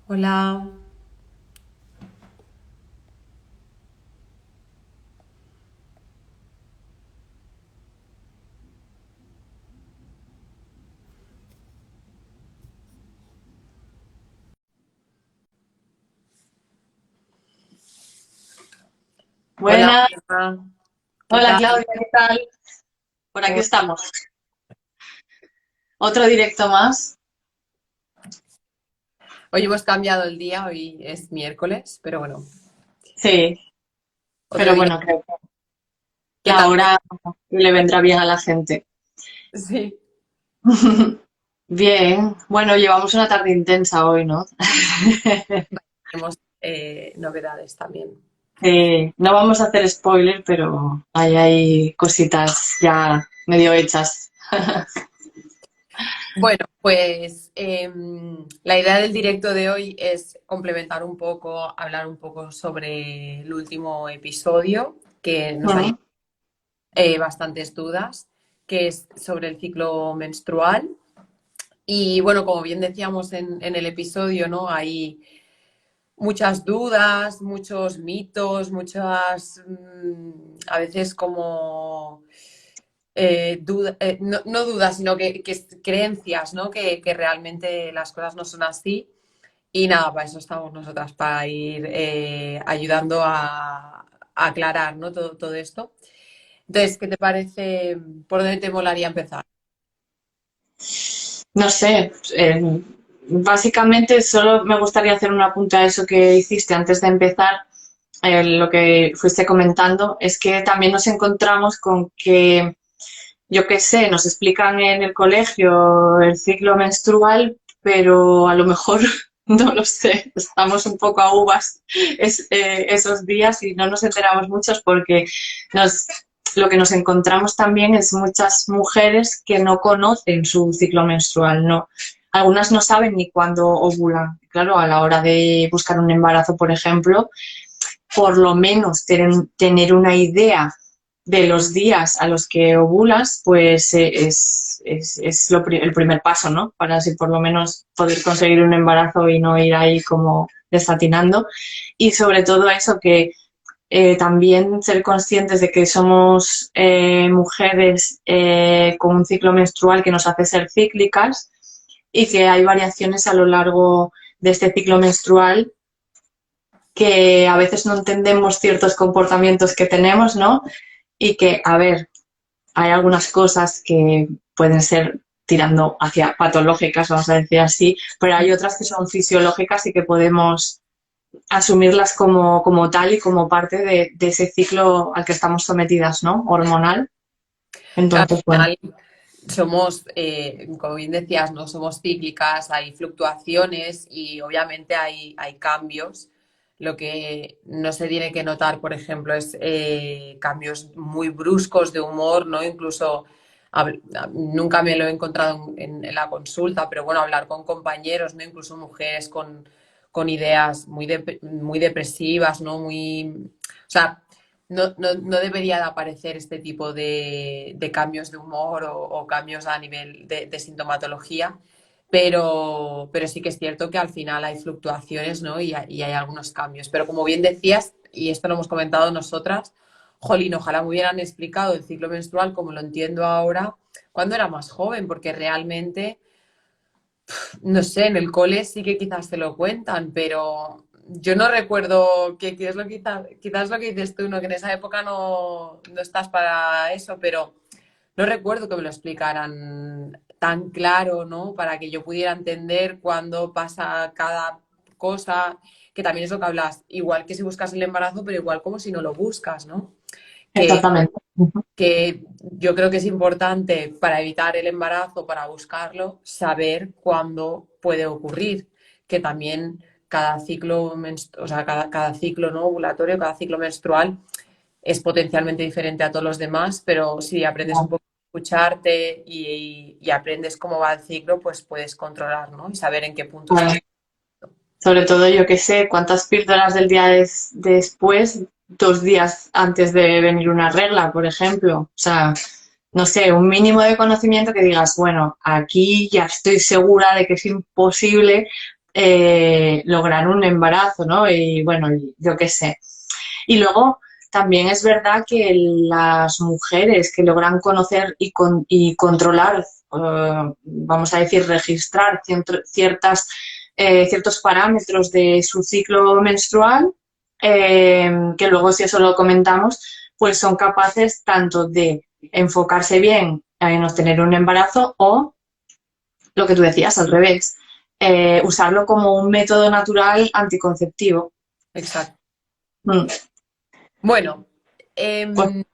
Hola. Hola, Buenas, hola. ¿Qué hola tal? Claudia, ¿qué tal? Por aquí ¿Cómo- estamos. Otro directo más. Hoy hemos cambiado el día, hoy es miércoles, pero bueno, Sí, otro pero día. bueno, creo que ¿Qué la tal? hora le vendrá bien a la gente. Sí. Bien, bueno, llevamos una tarde intensa hoy, ¿no? Tenemos novedades también. No vamos a hacer spoiler, pero ahí hay cositas ya medio hechas. Bueno, pues la idea del directo de hoy es complementar un poco, hablar un poco sobre el último episodio, que nos ha Mm. bastantes dudas, que es sobre el ciclo menstrual. Y bueno, como bien decíamos en el episodio, ¿no? Hay muchas dudas, muchos mitos, muchas, a veces como, no dudas, sino que creencias, ¿no? Que realmente las cosas no son así. Y nada, para eso estamos nosotras, para ir ayudando a aclarar, ¿no? Todo esto. Entonces, ¿qué te parece? ¿Por dónde te molaría empezar? No sé, básicamente solo me gustaría hacer un apunte a eso que hiciste antes de empezar. Lo que fuiste comentando es que también nos encontramos con que, yo qué sé, nos explican en el colegio el ciclo menstrual, pero a lo mejor, no lo sé, estamos un poco a uvas esos días y no nos enteramos muchos porque nos, lo que nos encontramos también es muchas mujeres que no conocen su ciclo menstrual, no. Algunas no saben ni cuándo ovulan. Claro, a la hora de buscar un embarazo, por ejemplo, por lo menos tener una idea de los días a los que ovulas, pues es el primer paso, ¿no? Para así por lo menos poder conseguir un embarazo y no ir ahí como desatinando. Y sobre todo eso, que también ser conscientes de que somos mujeres con un ciclo menstrual que nos hace ser cíclicas y que hay variaciones a lo largo de este ciclo menstrual que a veces no entendemos ciertos comportamientos que tenemos, ¿no? Y que, a ver, hay algunas cosas que pueden ser tirando hacia patológicas, vamos a decir así, pero hay otras que son fisiológicas y que podemos asumirlas como tal y como parte de ese ciclo al que estamos sometidas, ¿no? Hormonal. Al Entonces, bueno, final, somos, como bien decías, no somos cíclicas, hay fluctuaciones y obviamente hay cambios. Lo que no se tiene que notar, por ejemplo, es cambios muy bruscos de humor, ¿no? Incluso nunca me lo he encontrado en la consulta, pero bueno, hablar con compañeros, ¿no? Incluso mujeres con ideas muy depresivas, ¿no? O sea, no debería de aparecer este tipo de cambios de humor o cambios a nivel de sintomatología, pero sí que es cierto que al final hay fluctuaciones, ¿no? Y hay algunos cambios. Pero como bien decías, y esto lo hemos comentado nosotras, jolín, ojalá me hubieran explicado el ciclo menstrual como lo entiendo ahora cuando era más joven, porque realmente no sé, en el cole sí que quizás te lo cuentan, pero yo no recuerdo qué es lo que quizás lo que dices tú, ¿no? Que en esa época no estás para eso, pero no recuerdo que me lo explicaran tan claro, ¿no? Para que yo pudiera entender cuándo pasa cada cosa, que también es lo que hablas, igual que si buscas el embarazo, pero igual como si no lo buscas, ¿no? Que exactamente. que yo creo que es importante para evitar el embarazo, para buscarlo, saber cuándo puede ocurrir, que también cada ciclo, o sea, cada ciclo no ovulatorio, cada ciclo menstrual es potencialmente diferente a todos los demás, pero si aprendes un poco a escucharte y aprendes cómo va el ciclo, pues puedes controlar, ¿no? Y saber en qué punto está. Claro. Sobre todo, yo que sé, cuántas píldoras del día después, 2 días antes de venir una regla, por ejemplo. O sea, no sé, un mínimo de conocimiento que digas, bueno, aquí ya estoy segura de que es imposible lograr un embarazo, ¿no? Y bueno, yo qué sé. Y luego también es verdad que las mujeres que logran conocer y controlar, vamos a decir, registrar ciertos parámetros de su ciclo menstrual, que luego si eso lo comentamos, pues son capaces tanto de enfocarse bien en obtener un embarazo o, lo que tú decías, al revés, usarlo como un método natural anticonceptivo. Exacto. Mm. Bueno, Pues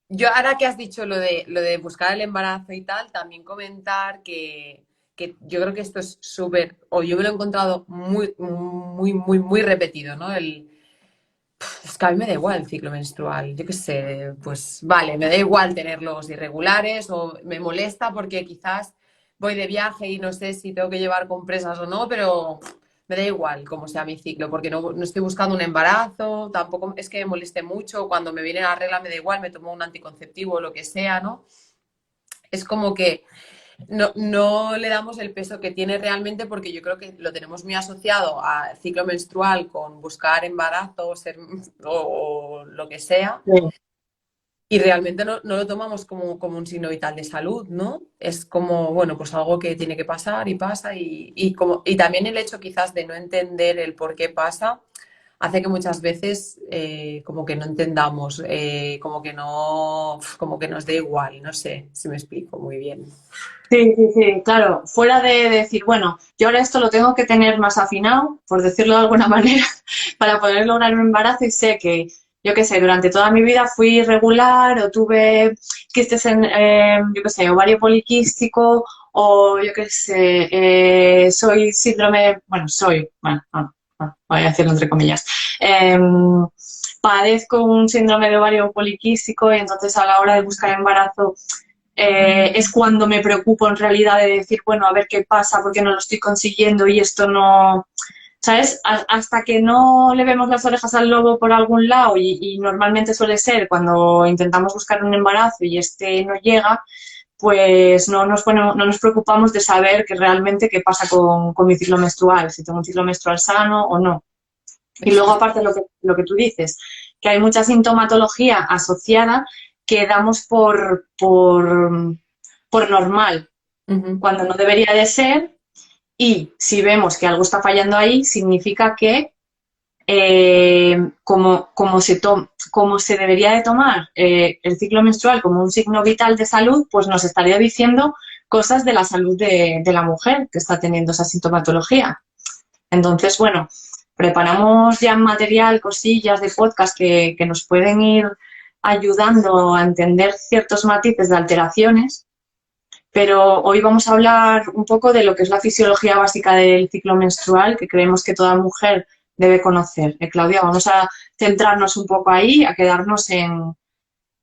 yo ahora que has dicho lo de buscar el embarazo y tal, también comentar que yo creo que esto es súper, o yo me lo he encontrado muy repetido, ¿no? Es que a mí me da igual el ciclo menstrual, yo qué sé, pues vale, me da igual tenerlos irregulares o me molesta porque quizás voy de viaje y no sé si tengo que llevar compresas o no, pero me da igual cómo sea mi ciclo, porque no estoy buscando un embarazo, tampoco es que me moleste mucho, cuando me viene la regla me da igual, me tomo un anticonceptivo o lo que sea, ¿no? Es como que no le damos el peso que tiene realmente porque yo creo que lo tenemos muy asociado al ciclo menstrual con buscar embarazo o lo que sea sí. y realmente no lo tomamos como un signo vital de salud, ¿no? Es como, bueno, pues algo que tiene que pasar y pasa y también el hecho quizás de no entender el por qué pasa hace que muchas veces como que no entendamos, como que nos dé igual, no sé si me explico muy bien. Sí, sí, sí, claro, fuera de decir, bueno, yo ahora esto lo tengo que tener más afinado, por decirlo de alguna manera, para poder lograr un embarazo y sé que, yo qué sé, durante toda mi vida fui irregular o tuve quistes en, yo qué sé, ovario poliquístico o yo qué sé, soy síndrome, bueno, no, voy a decirlo entre comillas, padezco un síndrome de ovario poliquístico y entonces a la hora de buscar embarazo es cuando me preocupo en realidad de decir, bueno, a ver qué pasa, porque no lo estoy consiguiendo y esto no, ¿sabes? Hasta que no le vemos las orejas al lobo por algún lado y normalmente suele ser cuando intentamos buscar un embarazo y este no llega, pues no nos preocupamos de saber que realmente qué pasa con mi ciclo menstrual, si tengo un ciclo menstrual sano o no. Y luego, aparte, lo que tú dices, que hay mucha sintomatología asociada que damos por normal, Ujú. cuando no debería de ser, y si vemos que algo está fallando ahí, significa que como se debería de tomar el ciclo menstrual como un signo vital de salud, pues nos estaría diciendo cosas de la salud de la mujer que está teniendo esa sintomatología. Entonces, bueno, preparamos ya material, cosillas de podcast que nos pueden ir ayudando a entender ciertos matices de alteraciones, pero hoy vamos a hablar un poco de lo que es la fisiología básica del ciclo menstrual, que creemos que toda mujer debe conocer. Claudia, vamos a centrarnos un poco ahí, a quedarnos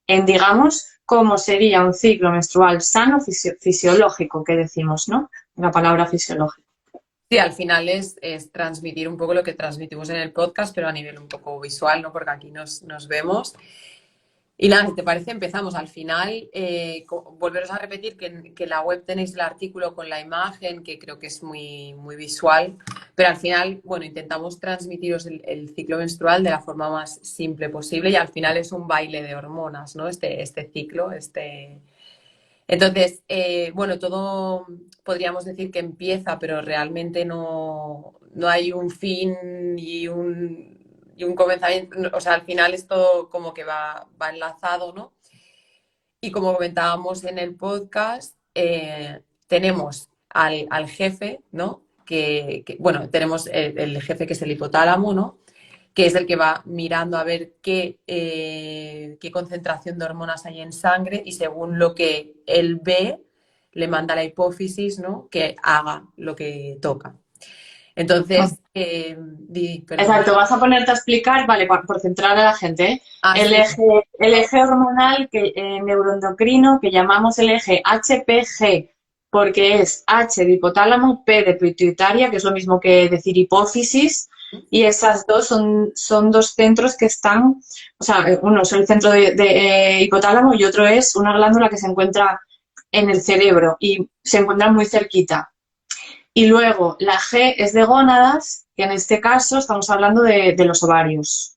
digamos, cómo sería un ciclo menstrual sano, fisiológico, que decimos, ¿no? La palabra fisiológico. Sí, al final es transmitir un poco lo que transmitimos en el podcast, pero a nivel un poco visual, ¿no? Porque aquí nos vemos. Y nada, si te parece, empezamos. Al final, volveros a repetir que en la web tenéis el artículo con la imagen, que creo que es muy visual, pero al final, bueno, intentamos transmitiros el ciclo menstrual de la forma más simple posible y al final es un baile de hormonas, ¿no? Este ciclo, Entonces, bueno, todo podríamos decir que empieza, pero realmente no hay un fin y un comenzamiento. O sea, al final esto como que va enlazado, ¿no? Y como comentábamos en el podcast, tenemos al jefe, ¿no? Bueno, tenemos el jefe que es el hipotálamo, ¿no? Que es el que va mirando a ver qué concentración de hormonas hay en sangre y según lo que él ve, le manda a la hipófisis, ¿no? Que haga lo que toca. Entonces, perdona. Exacto, vas a ponerte a explicar, vale, por centrar a la gente, ¿eh? Ah, sí, El eje hormonal neuroendocrino que llamamos el eje HPG, porque es H de hipotálamo, P de pituitaria, que es lo mismo que decir hipófisis, y esas dos son dos centros que están, o sea, uno es el centro de hipotálamo y otro es una glándula que se encuentra en el cerebro y se encuentran muy cerquita. Y luego la G es de gónadas, que en este caso estamos hablando de los ovarios.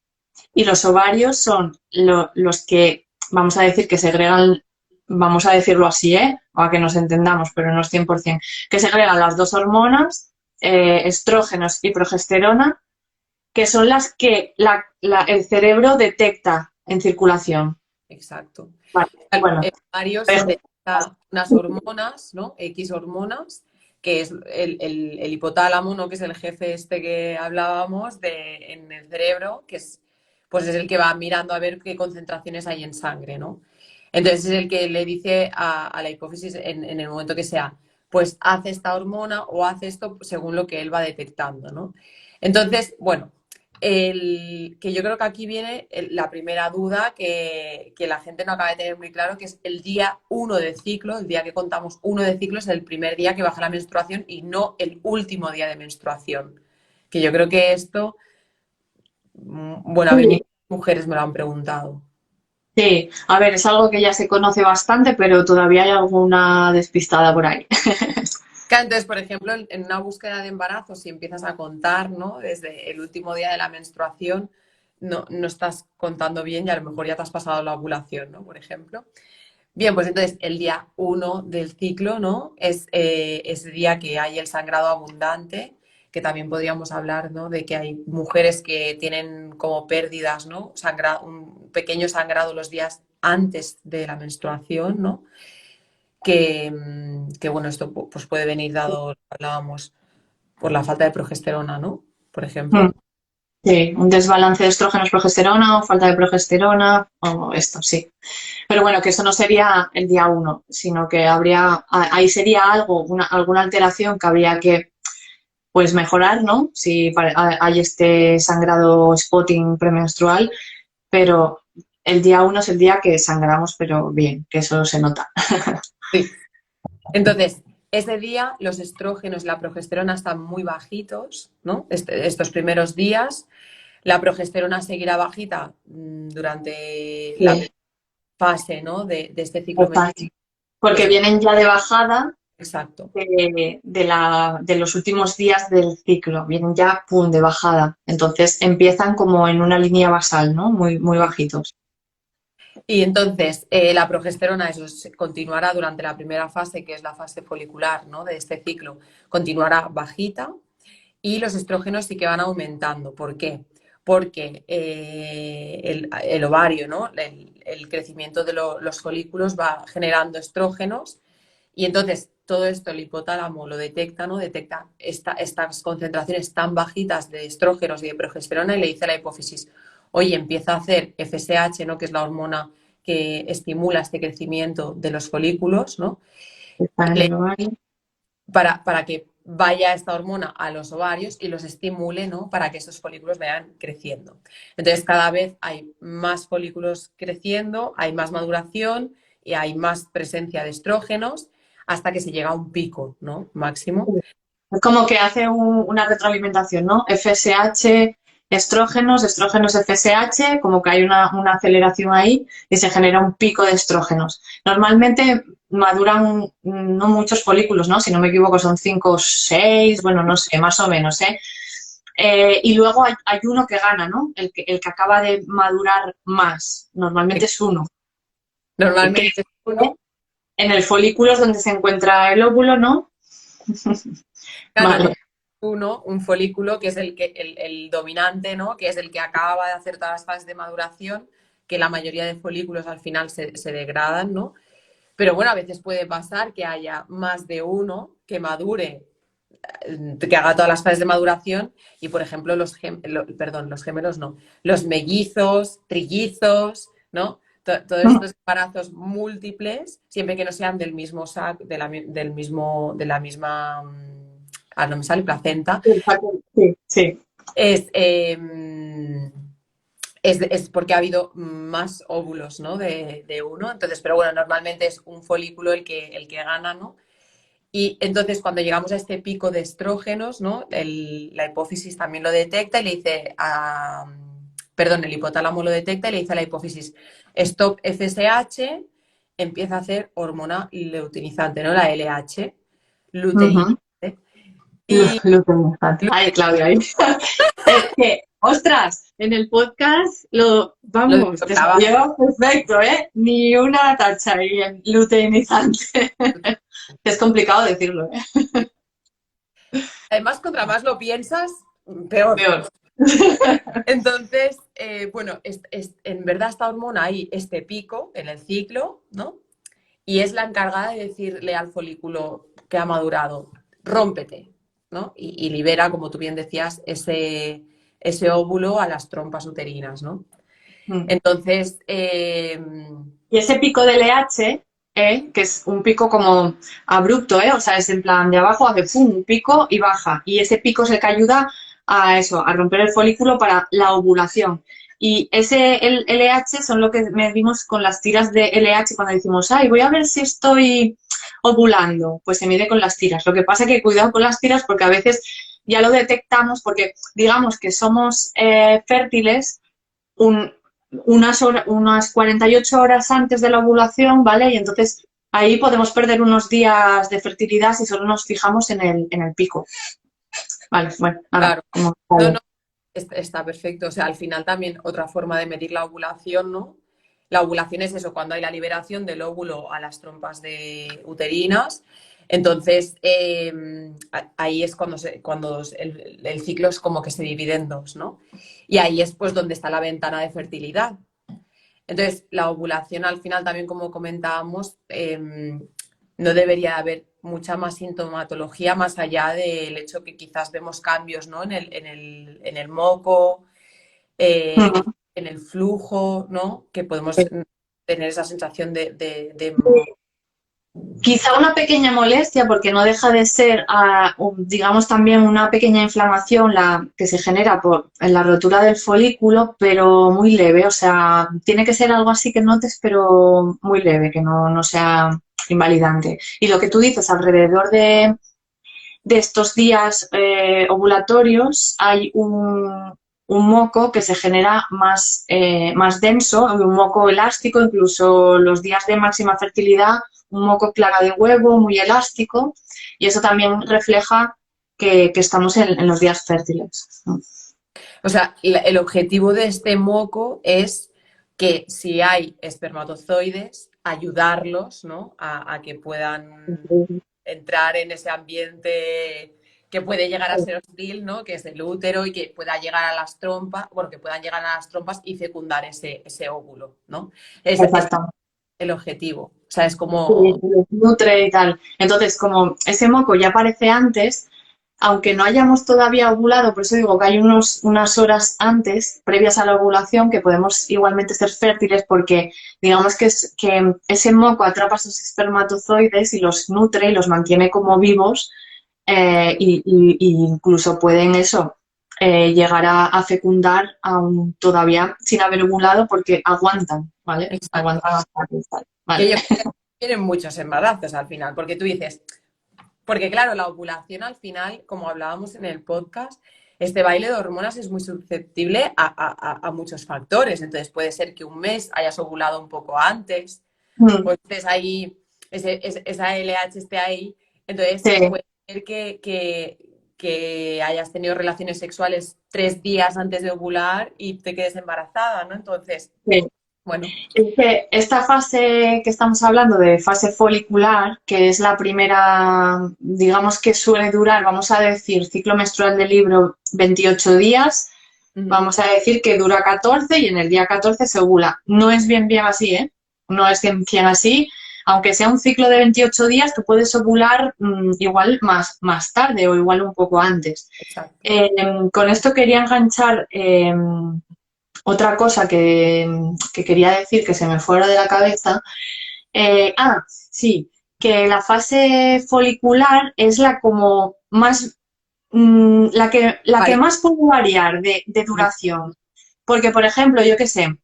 Y los ovarios son los que, vamos a decir, que segregan, vamos a decirlo así, ¿eh? O a que nos entendamos, pero no es 100%, que segregan las dos hormonas, estrógenos y progesterona, que son las que el cerebro detecta en circulación. Exacto. Vale, bueno, El ovario dejo. sintetiza unas hormonas, ¿no? X hormonas, que es el hipotálamo, ¿no? Que es el jefe este que hablábamos en el cerebro, que es, pues es el que va mirando a ver qué concentraciones hay en sangre, ¿no? Entonces es el que le dice a la hipófisis en el momento que sea, pues hace esta hormona o hace esto según lo que él va detectando, ¿no? Entonces, bueno, que yo creo que aquí viene la primera duda que la gente no acaba de tener muy claro, que es el día 1 del ciclo, el día que contamos 1 de ciclo es el primer día que baja la menstruación y no el último día de menstruación. Que yo creo que esto, bueno, a mí Sí, muchas mujeres me lo han preguntado. sí, a ver, es algo que ya se conoce bastante, pero todavía hay alguna despistada por ahí. Claro, entonces, por ejemplo, en una búsqueda de embarazo, si empiezas a contar, ¿no? Desde el último día de la menstruación, no estás contando bien y a lo mejor ya te has pasado la ovulación, ¿no? Por ejemplo. Bien, pues entonces el día 1 del ciclo, ¿no? Es ese día que hay el sangrado abundante, que también podríamos hablar, ¿no? De que hay mujeres que tienen como pérdidas, ¿no? Un pequeño sangrado los días antes de la menstruación, ¿no? Que bueno, esto pues puede venir dado, lo que hablábamos, por la falta de progesterona, ¿no? Por Mm, ejemplo. sí, un desbalance de estrógenos, progesterona o falta de progesterona o esto, sí. Pero bueno, que eso no sería el día 1, sino que ahí sería algo, alguna alteración que habría que pues mejorar, ¿no? Si hay este sangrado spotting premenstrual, pero el día 1 es el día que sangramos, pero bien, que eso se nota. Sí. Entonces, ese día los estrógenos y la progesterona están muy bajitos, ¿no? Estos primeros días. La progesterona seguirá bajita durante la Sí, fase, ¿no? de este ciclo menstrual. total. Los Porque vienen ya de bajada Exacto. de los últimos días del ciclo, vienen ya, pum, de bajada. Entonces empiezan como en una línea basal, ¿no? Muy, muy bajitos. Y entonces la progesterona eso continuará durante la primera fase, que es la fase folicular, ¿no? De este ciclo, continuará bajita y los estrógenos sí que van aumentando. ¿Por qué? Porque el ovario, ¿no? El crecimiento de los folículos va generando estrógenos y entonces todo esto el hipotálamo lo detecta, ¿no? Detecta estas concentraciones tan bajitas de estrógenos y de progesterona y le dice a la hipófisis, oye, empieza a hacer FSH, ¿no? Que es la hormona que estimula este crecimiento de los folículos, ¿no? Está en el ovario. Para que vaya esta hormona a los ovarios y los estimule, ¿no? Para que esos folículos vayan creciendo. Entonces, cada vez hay más folículos creciendo, hay más maduración y hay más presencia de estrógenos hasta que se llega a un pico, ¿no? Máximo. Es como que hace una retroalimentación, ¿no? FSH, estrógenos, estrógenos, FSH, como que hay una aceleración ahí y se genera un pico de estrógenos. Normalmente maduran no muchos folículos, ¿no? Si no me equivoco, son 5 o 6, bueno, no sé, más o menos, ¿eh? Y luego hay uno que gana, ¿no? El que acaba de madurar más. Normalmente es uno. Que Normalmente es uno. en el folículo es donde se encuentra el óvulo, ¿no? Claro, no, Vale. uno, un folículo que es el dominante, ¿no? Que es el que acaba de hacer todas las fases de maduración, que la mayoría de folículos al final se degradan, ¿no? Pero bueno, a veces puede pasar que haya más de uno que madure, que haga todas las fases de maduración y, por ejemplo, perdón, los gemelos no, los mellizos, trillizos, ¿no? Todos estos embarazos múltiples, siempre que no sean del mismo sac, del mismo, de la misma, no me sale, placenta, Sí, sí. es, es porque ha habido más óvulos, ¿no? De uno. Entonces, pero bueno, normalmente es un folículo el que gana, ¿no? Y entonces cuando llegamos a este pico de estrógenos, ¿no? La hipófisis también lo detecta y le dice perdón, el hipotálamo lo detecta y le dice a la hipófisis, stop FSH, empieza a hacer hormona luteinizante, ¿no? La LH, Ujú. luteinizante. Y Luteinizante. Ay, Claudia, ahí. Es que, ostras, en el podcast lo vamos, te grabamos. salió perfecto, ¿eh? Ni una tacha ahí en luteinizante. Es complicado decirlo, ¿eh? Además, contra más lo piensas, peor. Peor. Entonces, bueno, en verdad esta hormona hay este pico en el ciclo, ¿no? Y es la encargada de decirle al folículo que ha madurado, rómpete, ¿no? Y libera, como tú bien decías, ese óvulo a las trompas uterinas, ¿no? Mm. Entonces, Y ese pico de LH, que es un pico como abrupto, o sea, es en plan de abajo hace pum, un pico y baja. Y ese pico es el que ayuda a eso, a romper el folículo para la ovulación. Y ese el LH son lo que medimos con las tiras de LH cuando decimos, ay, voy a ver si estoy ovulando. Pues se mide con las tiras. Lo que pasa es que cuidado con las tiras porque a veces ya lo detectamos porque digamos que somos fértiles un, unas 48 horas antes de la ovulación, ¿vale? Y entonces ahí podemos perder unos días de fertilidad si solo nos fijamos en el pico. Vale, bueno, nada, claro, como no, vale. no, está perfecto. O sea, al final también otra forma de medir la ovulación, ¿no? La ovulación es eso, cuando hay la liberación del óvulo a las trompas de uterinas. Entonces, ahí es cuando el ciclo es como que se divide en dos, ¿no? Y ahí es pues donde está la ventana de fertilidad. Entonces, la ovulación al final también, como comentábamos, no debería haber mucha más sintomatología más allá del hecho que quizás vemos cambios, ¿no? En el moco, eh, en el flujo, ¿no? Que podemos tener esa sensación de Quizá una pequeña molestia, porque no deja de ser, digamos, también una pequeña inflamación la que se genera en la rotura del folículo, pero muy leve. O sea, tiene que ser algo así que notes, pero muy leve, que no sea invalidante. Y lo que tú dices, alrededor de estos días ovulatorios hay un moco que se genera más denso, un moco elástico, incluso los días de máxima fertilidad, un moco clara de huevo muy elástico, y eso también refleja que estamos en los días fértiles. O sea, el objetivo de este moco es que si hay espermatozoides, ayudarlos, ¿no? A que puedan entrar en ese ambiente que puede llegar a ser hostil, ¿no? Que es el útero y que pueda llegar a las trompas, bueno, que puedan llegar a las trompas y fecundar ese óvulo, ¿no? Es Exactamente. el objetivo. O sea, es como... Sí, los nutre y tal. Entonces, como ese moco ya aparece antes, aunque no hayamos todavía ovulado, por eso digo que hay unas horas antes, previas a la ovulación, que podemos igualmente ser fértiles porque digamos que ese moco atrapa esos espermatozoides y los nutre y los mantiene como vivos y incluso pueden eso, llegar a fecundar aún todavía sin haber ovulado porque aguantan, ¿vale? Exacto. Aguantan bastante, Que ¿vale? yo creo que tienen muchos embarazos al final, porque tú dices, porque claro, la ovulación al final, como hablábamos en el podcast, este baile de hormonas es muy susceptible a muchos factores. Entonces puede ser que un mes hayas ovulado un poco antes, Mm, pues estés ahí, esa LH esté ahí. Entonces sí. puede ser que hayas tenido relaciones sexuales 3 días antes de ovular y te quedes embarazada, ¿no? Entonces, Sí. bueno, Es que esta fase que estamos hablando de fase folicular, que es la primera, digamos que suele durar, vamos a decir, ciclo menstrual del libro 28 días, vamos a decir que dura 14 y en el día 14 se ovula. No es bien así, ¿eh? No es bien así. Aunque sea un ciclo de 28 días, tú puedes ovular igual más tarde o igual un poco antes. exacto. Con esto quería enganchar otra cosa que quería decir que se me fuera de la cabeza. Sí, que la fase folicular es la como más, la que Vale. más puede variar de duración. Porque, por ejemplo, yo qué sé,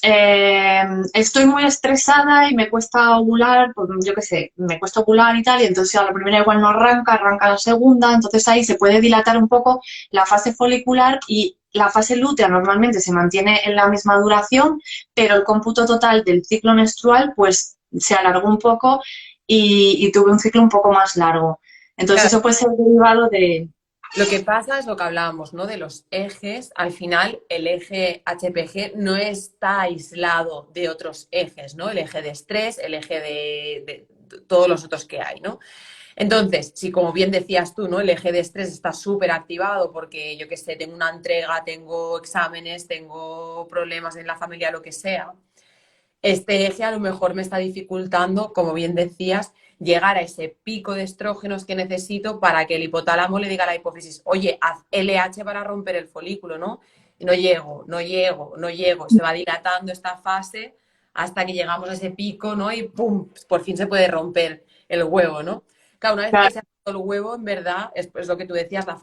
eh, estoy muy estresada y me cuesta ovular, pues, yo qué sé, me cuesta ovular y tal, y entonces a la primera igual no arranca la segunda, entonces ahí se puede dilatar un poco la fase folicular y la fase lútea normalmente se mantiene en la misma duración, pero el cómputo total del ciclo menstrual pues se alargó un poco y tuve un ciclo un poco más largo. Entonces Claro, eso puede ser derivado de... lo que pasa es lo que hablábamos, ¿no? De los ejes. Al final, el eje HPG no está aislado de otros ejes, ¿no? El eje de estrés, el eje de todos los otros que hay, ¿no? Entonces, si como bien decías tú, ¿no? El eje de estrés está súper activado porque, yo qué sé, tengo una entrega, tengo exámenes, tengo problemas en la familia, lo que sea. Este eje a lo mejor me está dificultando, como bien decías, llegar a ese pico de estrógenos que necesito para que el hipotálamo le diga a la hipófisis, oye, haz LH para romper el folículo, ¿no? Y no llego, no llego, no llego. Se va dilatando esta fase hasta que llegamos a ese pico, ¿no? Y ¡pum! Por fin se puede romper el huevo, ¿no? Claro, una vez que se ha roto el huevo, en verdad, es lo que tú decías, la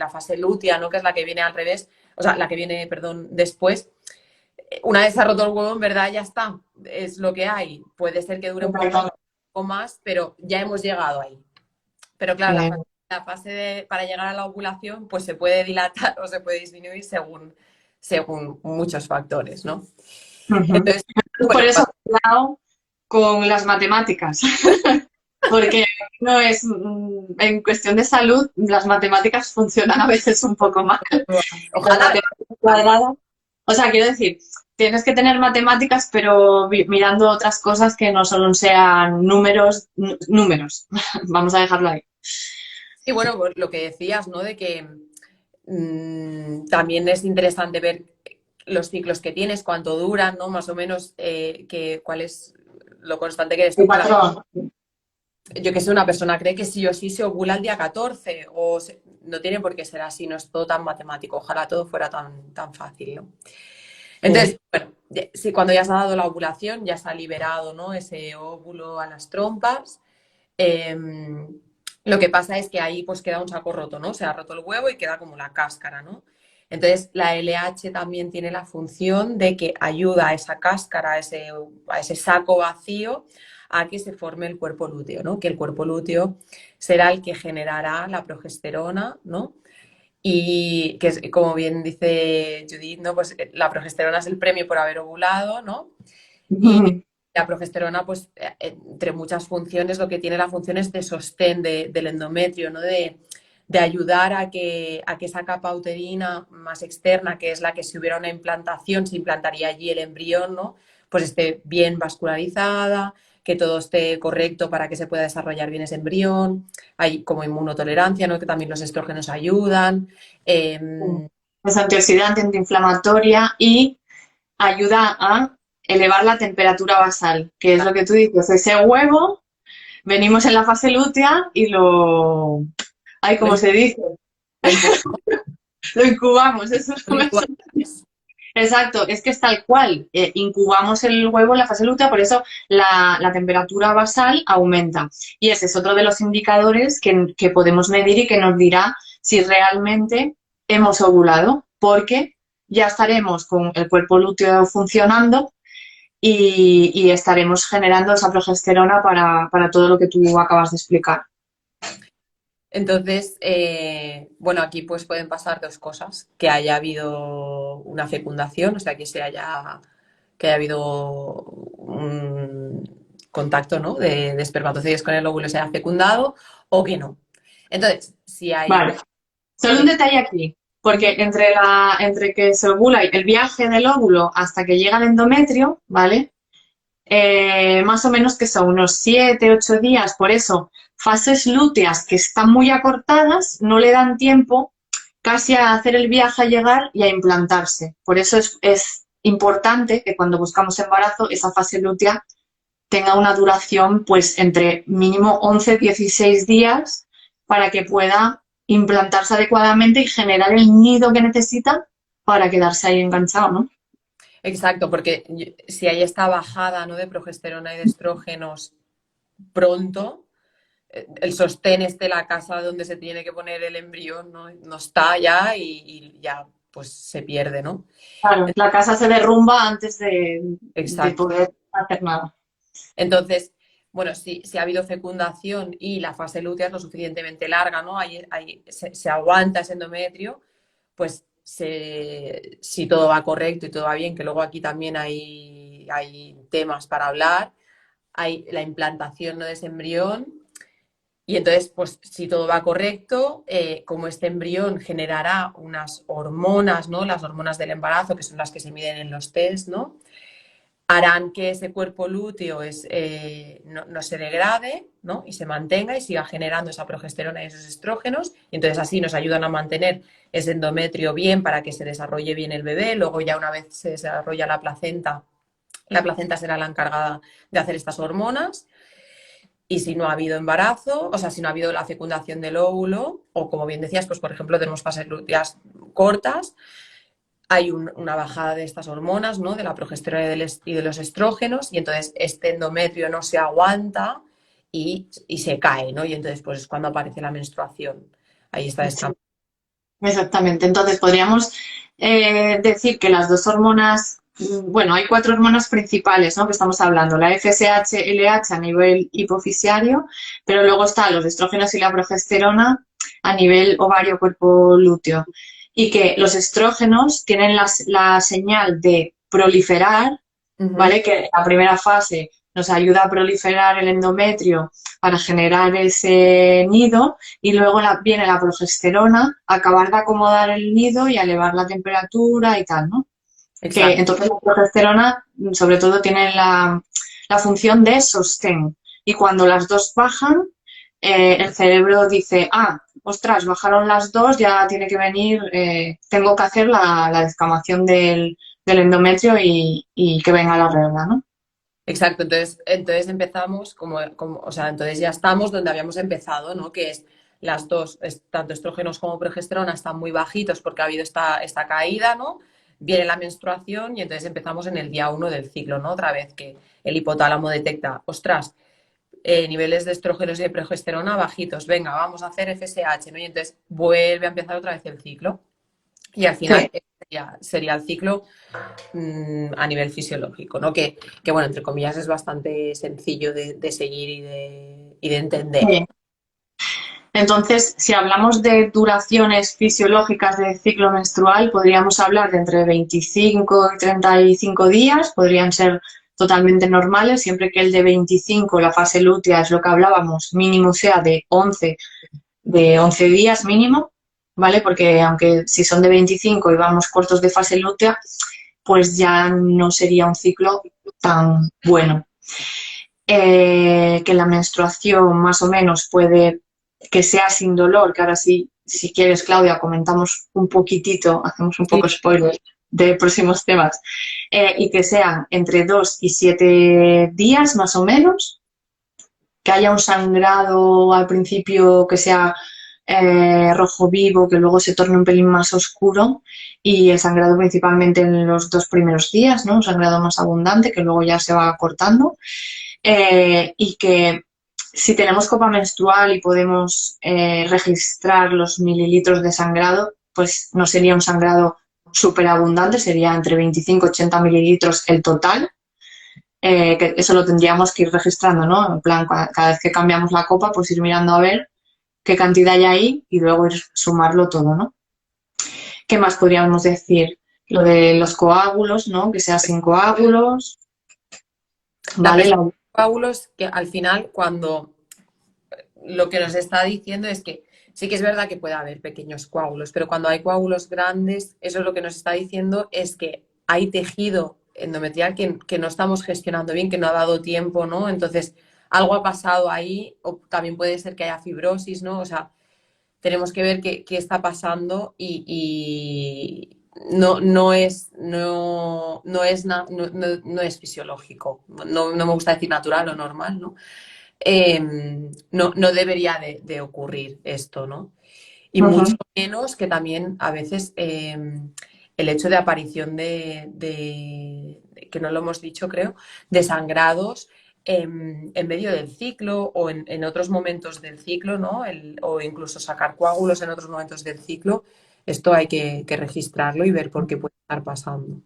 fase lútea, ¿no? Que es la que viene al revés, o sea, la que viene, perdón, después. Una vez se ha roto el huevo, en verdad ya está, es lo que hay. Puede ser que dure un poco más, pero ya hemos llegado ahí. Pero claro, la fase para llegar a la ovulación pues se puede dilatar o se puede disminuir según muchos factores, ¿no? Ujú. Entonces, Por bueno, eso, cuidado con las matemáticas, porque no es, en cuestión de salud, las matemáticas funcionan a veces un poco mal. Las ojalá, matemáticas cuadradas, o sea, quiero decir, tienes que tener matemáticas, pero mirando otras cosas que no solo sean números, números. Vamos a dejarlo ahí. y bueno, pues lo que decías, ¿no? De que también es interesante ver los ciclos que tienes, cuánto duran, ¿no? Más o menos cuál es lo constante que eres El tú con la. patrón. Yo que sé, una persona cree que sí o sí se ovula el día 14 no tiene por qué ser así, no es todo tan matemático, ojalá todo fuera tan fácil, ¿no? Sí. Entonces, bueno, sí, cuando ya se ha dado la ovulación, ya se ha liberado, ¿no? Ese óvulo a las trompas. eh, lo que pasa es que ahí pues queda un saco roto, ¿no? Se ha roto el huevo y queda como la cáscara, ¿no? Entonces, la LH también tiene la función de que ayuda a esa cáscara, a ese saco vacío, a que se forme el cuerpo lúteo, ¿no? Que el cuerpo lúteo será el que generará la progesterona, ¿no? Y que, como bien dice Judith, ¿no? Pues la progesterona es el premio por haber ovulado, ¿no? Y la progesterona, pues, entre muchas funciones, lo que tiene la función es de sostén del endometrio, ¿no? De ayudar a que esa capa uterina más externa, que es la que si hubiera una implantación, se implantaría allí el embrión, ¿no? Pues esté bien vascularizada, que todo esté correcto para que se pueda desarrollar bien ese embrión. Hay como inmunotolerancia, ¿no? Que también los estrógenos ayudan. Eh, Es antioxidante, antiinflamatoria y ayuda a elevar la temperatura basal, que es lo que tú dices, ese huevo, venimos en la fase lútea y lo... Ay, lo, ¿cómo se dice? lo Lo incubamos, eso no me sale. incubamos. Exacto, es que es tal cual. Incubamos el huevo en la fase lútea, por eso la temperatura basal aumenta. Y ese es otro de los indicadores que podemos medir y que nos dirá si realmente hemos ovulado, porque ya estaremos con el cuerpo lúteo funcionando y estaremos generando esa progesterona para todo lo que tú acabas de explicar. Entonces, bueno, aquí pues pueden pasar dos cosas, que haya habido una fecundación, o sea, que haya habido un contacto, ¿no? de espermatozoides con el óvulo se haya fecundado o que no. Entonces, si hay Vale. Solo un fe- detalle aquí, porque entre que se ovula y el viaje del óvulo hasta que llega al endometrio, ¿vale? Más o menos que son unos 7, 8 días, por eso fases lúteas que están muy acortadas no le dan tiempo casi a hacer el viaje, a llegar y a implantarse. Por eso es importante que cuando buscamos embarazo esa fase lútea tenga una duración pues entre mínimo 11, 16 días para que pueda implantarse adecuadamente y generar el nido que necesita para quedarse ahí enganchado, ¿no? Exacto, porque si hay esta bajada, ¿no? de progesterona y de estrógenos pronto, el sostén este, la casa donde se tiene que poner el embrión, no está ya y ya pues se pierde, ¿no? Claro, la casa se derrumba antes de Exacto. poder hacer nada. Entonces, bueno, si ha habido fecundación y la fase lútea es lo suficientemente larga, ¿no? Ahí se aguanta ese endometrio, pues si todo va correcto y todo va bien, que luego aquí también hay temas para hablar, hay la implantación, ¿no? de ese embrión Y entonces, pues si todo va correcto, como este embrión generará unas hormonas, ¿no? Las hormonas del embarazo, que son las que se miden en los test, ¿no? Harán que ese cuerpo lúteo no se degrade, ¿no? Y se mantenga y siga generando esa progesterona y esos estrógenos. Y entonces así nos ayudan a mantener ese endometrio bien para que se desarrolle bien el bebé. Luego ya una vez se desarrolla la placenta será la encargada de hacer estas hormonas. Y si no ha habido embarazo, o sea, si no ha habido la fecundación del óvulo, o como bien decías, pues por ejemplo tenemos fases lúteas cortas, hay una bajada de estas hormonas, ¿no? De la progesterona y de los estrógenos, y entonces este endometrio no se aguanta y se cae, ¿no? Y entonces pues es cuando aparece la menstruación. Ahí está Sí, esta. exactamente. Entonces podríamos decir que las dos hormonas, bueno, hay cuatro hormonas principales, ¿no? Que estamos hablando, la FSH, LH a nivel hipofisiario, pero luego están los estrógenos y la progesterona a nivel ovario, cuerpo lúteo. Y que los estrógenos tienen la señal de proliferar, Ujú. ¿vale? Que la primera fase nos ayuda a proliferar el endometrio para generar ese nido y luego viene la progesterona a acabar de acomodar el nido y a elevar la temperatura y tal, ¿no? Que Exacto. entonces la progesterona sobre todo tiene la función de sostén y cuando las dos bajan, el cerebro dice, ah, ostras, bajaron las dos, ya tiene que venir, tengo que hacer la descamación del endometrio y que venga la regla, ¿no? Exacto, entonces empezamos o sea, entonces ya estamos donde habíamos empezado, ¿no? Que es las dos, tanto estrógenos como progesterona están muy bajitos porque ha habido esta caída, ¿no? Viene la menstruación y entonces empezamos en el día uno del ciclo, ¿no? Otra vez que el hipotálamo detecta, ostras, niveles de estrógenos y de progesterona bajitos, venga, vamos a hacer FSH, ¿no? Y entonces vuelve a empezar otra vez el ciclo y al Sí. final sería el ciclo a nivel fisiológico, ¿no? Que, bueno, entre comillas es bastante sencillo de seguir y de entender. Sí. Entonces, si hablamos de duraciones fisiológicas del ciclo menstrual, podríamos hablar de entre 25 y 35 días, podrían ser totalmente normales, siempre que el de 25, la fase lútea, es lo que hablábamos, mínimo sea de 11 días mínimo, ¿vale? Porque aunque si son de 25 y vamos cortos de fase lútea, pues ya no sería un ciclo tan bueno. Que la menstruación más o menos puede que sea sin dolor, que ahora sí, si quieres, Claudia, comentamos un poquitito, hacemos un Sí, poco spoiler de próximos temas, y que sean entre 2 y 7 días más o menos, que haya un sangrado al principio que sea rojo vivo, que luego se torne un pelín más oscuro y el sangrado principalmente en los 2 primeros días, ¿no? Un sangrado más abundante que luego ya se va cortando y que si tenemos copa menstrual y podemos registrar los mililitros de sangrado, pues no sería un sangrado súper abundante, sería entre 25 y 80 mililitros el total, que eso lo tendríamos que ir registrando, ¿no? En plan, cada vez que cambiamos la copa, pues ir mirando a ver qué cantidad hay ahí y luego ir sumarlo todo, ¿no? ¿Qué más podríamos decir? Lo de los coágulos, ¿no? Que sea sin coágulos, la ¿vale? presencia de coágulos que al final cuando lo que nos está diciendo es que sí que es verdad que puede haber pequeños coágulos, pero cuando hay coágulos grandes, eso es lo que nos está diciendo es que hay tejido endometrial que no estamos gestionando bien, que no ha dado tiempo, ¿no? Entonces, algo ha pasado ahí, o también puede ser que haya fibrosis, ¿no? O sea, tenemos que ver qué está pasando y no es fisiológico. No me gusta decir natural o normal, ¿no? No debería de ocurrir esto, ¿no? Y mucho Uh-huh. menos que también a veces el hecho de aparición que no lo hemos dicho, creo, de sangrados en medio del ciclo o en otros momentos del ciclo, ¿no? O incluso sacar coágulos en otros momentos del ciclo. Esto hay que registrarlo y ver por qué puede estar pasando.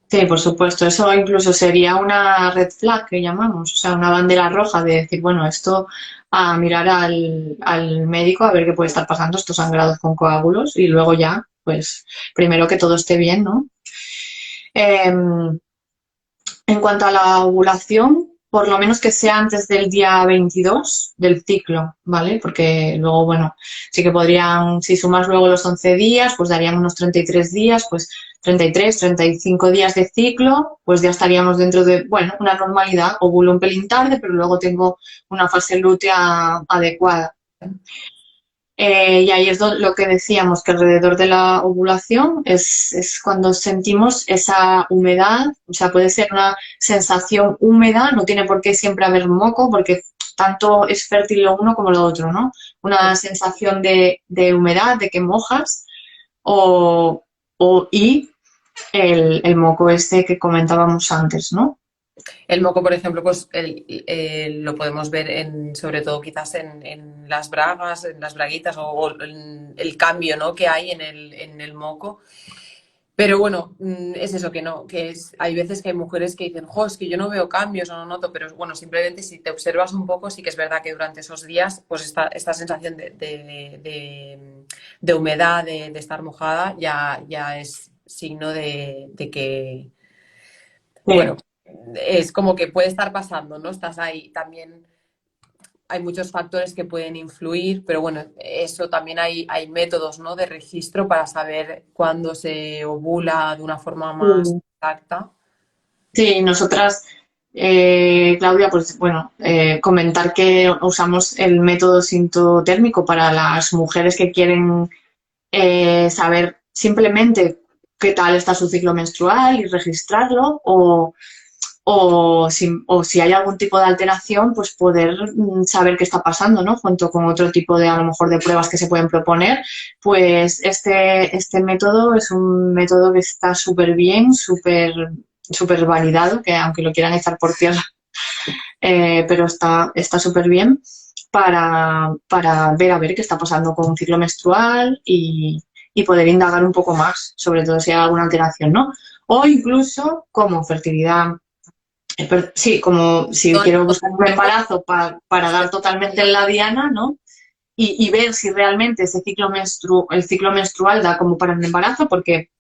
Sí, por supuesto. Eso incluso sería una red flag que llamamos, o sea, una bandera roja de decir, bueno, esto a mirar al médico a ver qué puede estar pasando, estos sangrados con coágulos y luego ya, pues, primero que todo esté bien, ¿no? En cuanto a la ovulación, por lo menos que sea antes del día 22 del ciclo, ¿vale? Porque luego, bueno, sí que podrían, si sumas luego los 11 días, pues darían unos 33 días, pues 33, 35 días de ciclo, pues ya estaríamos dentro de, bueno, una normalidad. Ovulo un pelín tarde, pero luego tengo una fase lútea adecuada. Y ahí es lo que decíamos, que alrededor de la ovulación es cuando sentimos esa humedad, o sea, puede ser una sensación húmeda, no tiene por qué siempre haber moco, porque tanto es fértil lo uno como lo otro, ¿no? Una sensación de humedad, de que mojas, o, y el moco este que comentábamos antes, ¿no? El moco, por ejemplo, pues lo podemos ver sobre todo quizás en las bragas, en las braguitas o en el cambio, ¿no? que hay en el moco. Pero bueno, es eso que no, hay veces que hay mujeres que dicen, jo, es que yo no veo cambios o no noto, pero bueno, simplemente si te observas un poco, sí que es verdad que durante esos días, pues esta sensación de humedad, de estar mojada, ya es signo de que, bueno, Sí. es como que puede estar pasando, ¿no? Estás ahí también. Hay muchos factores que pueden influir, pero bueno, eso también hay métodos, ¿no? de registro para saber cuándo se ovula de una forma más exacta. Sí, nosotras, Claudia, pues bueno, comentar que usamos el método sintotérmico para las mujeres que quieren saber simplemente qué tal está su ciclo menstrual y registrarlo, o si hay algún tipo de alteración, pues poder saber qué está pasando, ¿no? Junto con otro tipo de, a lo mejor, de pruebas que se pueden proponer. Pues este método es un método que está súper bien, súper validado, que aunque lo quieran echar por tierra, pero está súper bien para ver a ver qué está pasando con un ciclo menstrual y poder indagar un poco más, sobre todo si hay alguna alteración, ¿no? O incluso como fertilidad. Sí, como si Son quiero buscar un embarazo para dar totalmente en la diana, ¿no? Y ver si realmente ese el ciclo menstrual da como para un embarazo, porque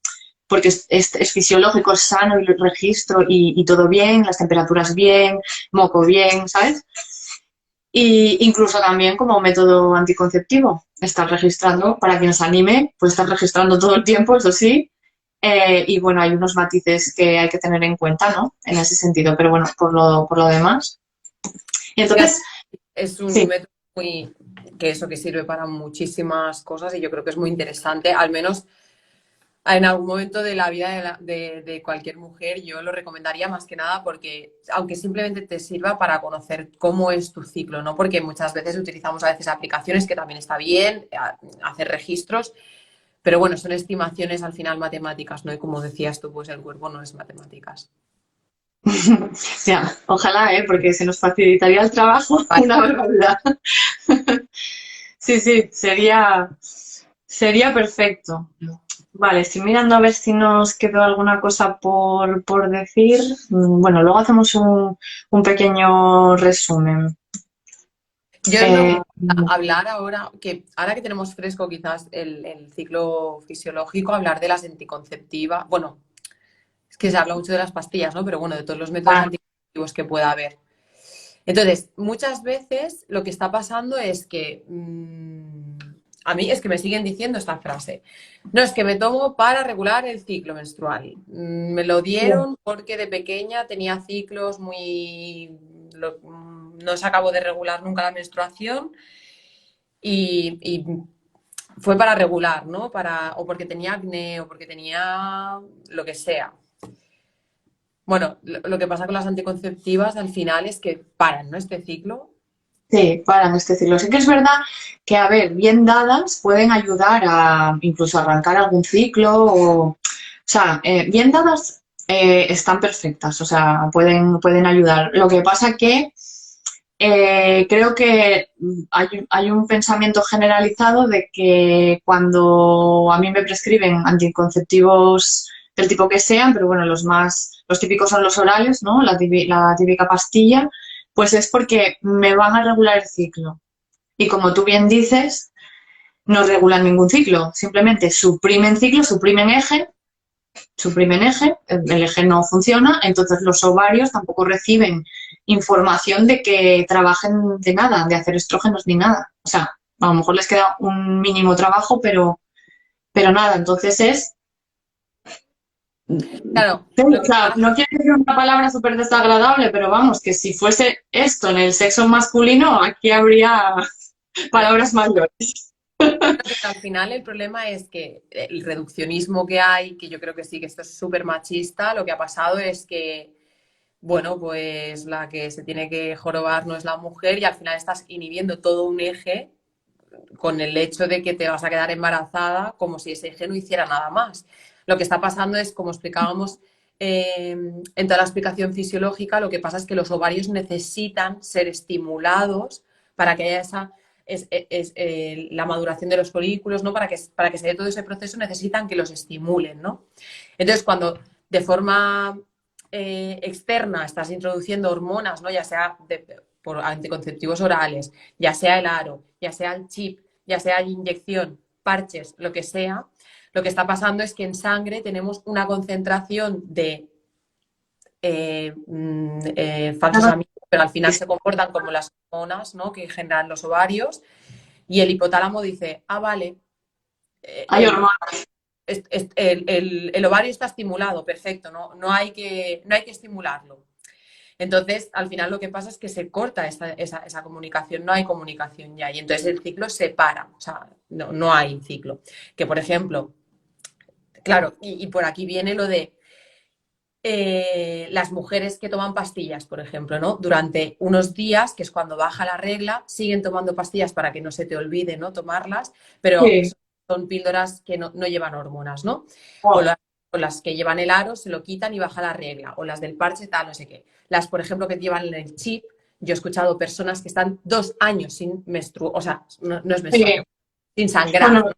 es fisiológico, es sano y lo registro y todo bien, las temperaturas bien, moco bien, ¿sabes? Y incluso también como método anticonceptivo, estar registrando, para quien se anime, pues estar registrando todo el tiempo, eso sí. Y bueno, hay unos matices que hay que tener en cuenta, ¿no? En ese sentido, pero bueno, por lo demás. Y Sí, entonces, es un sí, método que eso que sirve para muchísimas cosas y yo creo que es muy interesante, al menos en algún momento de la vida de cualquier mujer, yo lo recomendaría más que nada porque, aunque simplemente te sirva para conocer cómo es tu ciclo, ¿no? Porque muchas veces utilizamos a veces aplicaciones que también está bien, hacer registros, pero bueno, son estimaciones al final matemáticas, ¿no? Y como decías tú, pues el cuerpo no es matemáticas. ya, ojalá, ¿eh? Porque se nos facilitaría el trabajo Vale. una barbaridad. Sí, sí, sería perfecto. Vale, estoy mirando a ver si nos quedó alguna cosa por decir. Bueno, luego hacemos un pequeño resumen. Yo me Eh, gusta hablar ahora que tenemos fresco quizás el ciclo fisiológico, hablar de las anticonceptivas. Bueno, es que se habla mucho de las pastillas, ¿no? Pero bueno, de todos los métodos ah, anticonceptivos que pueda haber. Entonces, muchas veces lo que está pasando es que a mí es que me siguen diciendo esta frase. No, es que me tomo para regular el ciclo menstrual. Me lo dieron porque de pequeña tenía ciclos no se acabó de regular nunca la menstruación y fue para regular, ¿no? O porque tenía acné o porque tenía lo que sea. Bueno, lo que pasa con las anticonceptivas al final es que paran, ¿no? Este ciclo. sí, para este ciclo. Sí que es verdad que, a ver, bien dadas pueden ayudar a incluso arrancar algún ciclo o sea, bien dadas están perfectas, o sea, pueden ayudar. Lo que pasa que creo que hay un pensamiento generalizado de que cuando a mí me prescriben anticonceptivos del tipo que sean, pero bueno, los típicos son los orales, ¿no? La típica pastilla, pues es porque me van a regular el ciclo. Y como tú bien dices, no regulan ningún ciclo, simplemente suprimen ciclo, suprimen eje suprimen eje, el eje no funciona, entonces los ovarios tampoco reciben información de que trabajen de nada, de hacer estrógenos ni nada. O sea, a lo mejor les queda un mínimo trabajo, pero nada, entonces es... Claro, lo O que sea, pasa, no quiero decir una palabra súper desagradable, pero vamos, que si fuese esto en el sexo masculino, aquí habría palabras mayores. que al final el problema es que el reduccionismo que hay, que yo creo que sí, que esto es súper machista, lo que ha pasado es que, bueno, pues la que se tiene que jorobar no es la mujer y al final estás inhibiendo todo un eje con el hecho de que te vas a quedar embarazada como si ese eje no hiciera nada más. Lo que está pasando es, como explicábamos en toda la explicación fisiológica, lo que pasa es que los ovarios necesitan ser estimulados para que haya esa la maduración de los folículos, ¿no? Para que se dé todo ese proceso necesitan que los estimulen, ¿no? Entonces, cuando de forma externa estás introduciendo hormonas, ¿no? Ya sea por anticonceptivos orales, ya sea el aro, ya sea el chip, ya sea inyección, parches, lo que sea, lo que está pasando es que en sangre tenemos una concentración de falsos amigos, pero al final se comportan como las hormonas, ¿no? Que generan los ovarios, y el hipotálamo dice, ah, vale, Hay hormonas. el ovario está estimulado, perfecto, no hay que estimularlo. Entonces, al final lo que pasa es que se corta esa comunicación, no hay comunicación ya, y entonces el ciclo se para, o sea, no hay ciclo. Que, por ejemplo, claro, y por aquí viene lo de las mujeres que toman pastillas, por ejemplo, ¿no? Durante unos días, que es cuando baja la regla, siguen tomando pastillas para que no se te olvide, ¿no? Tomarlas, pero Sí. son píldoras que no llevan hormonas, ¿no? O, Oh, la- o las que llevan el aro se lo quitan y baja la regla, o las del parche tal, no sé qué. Las, por ejemplo, que llevan el chip, yo he escuchado personas que están 2 años sin menstruar, o sea, no es sí. menstruación, sin sangrar, Bueno,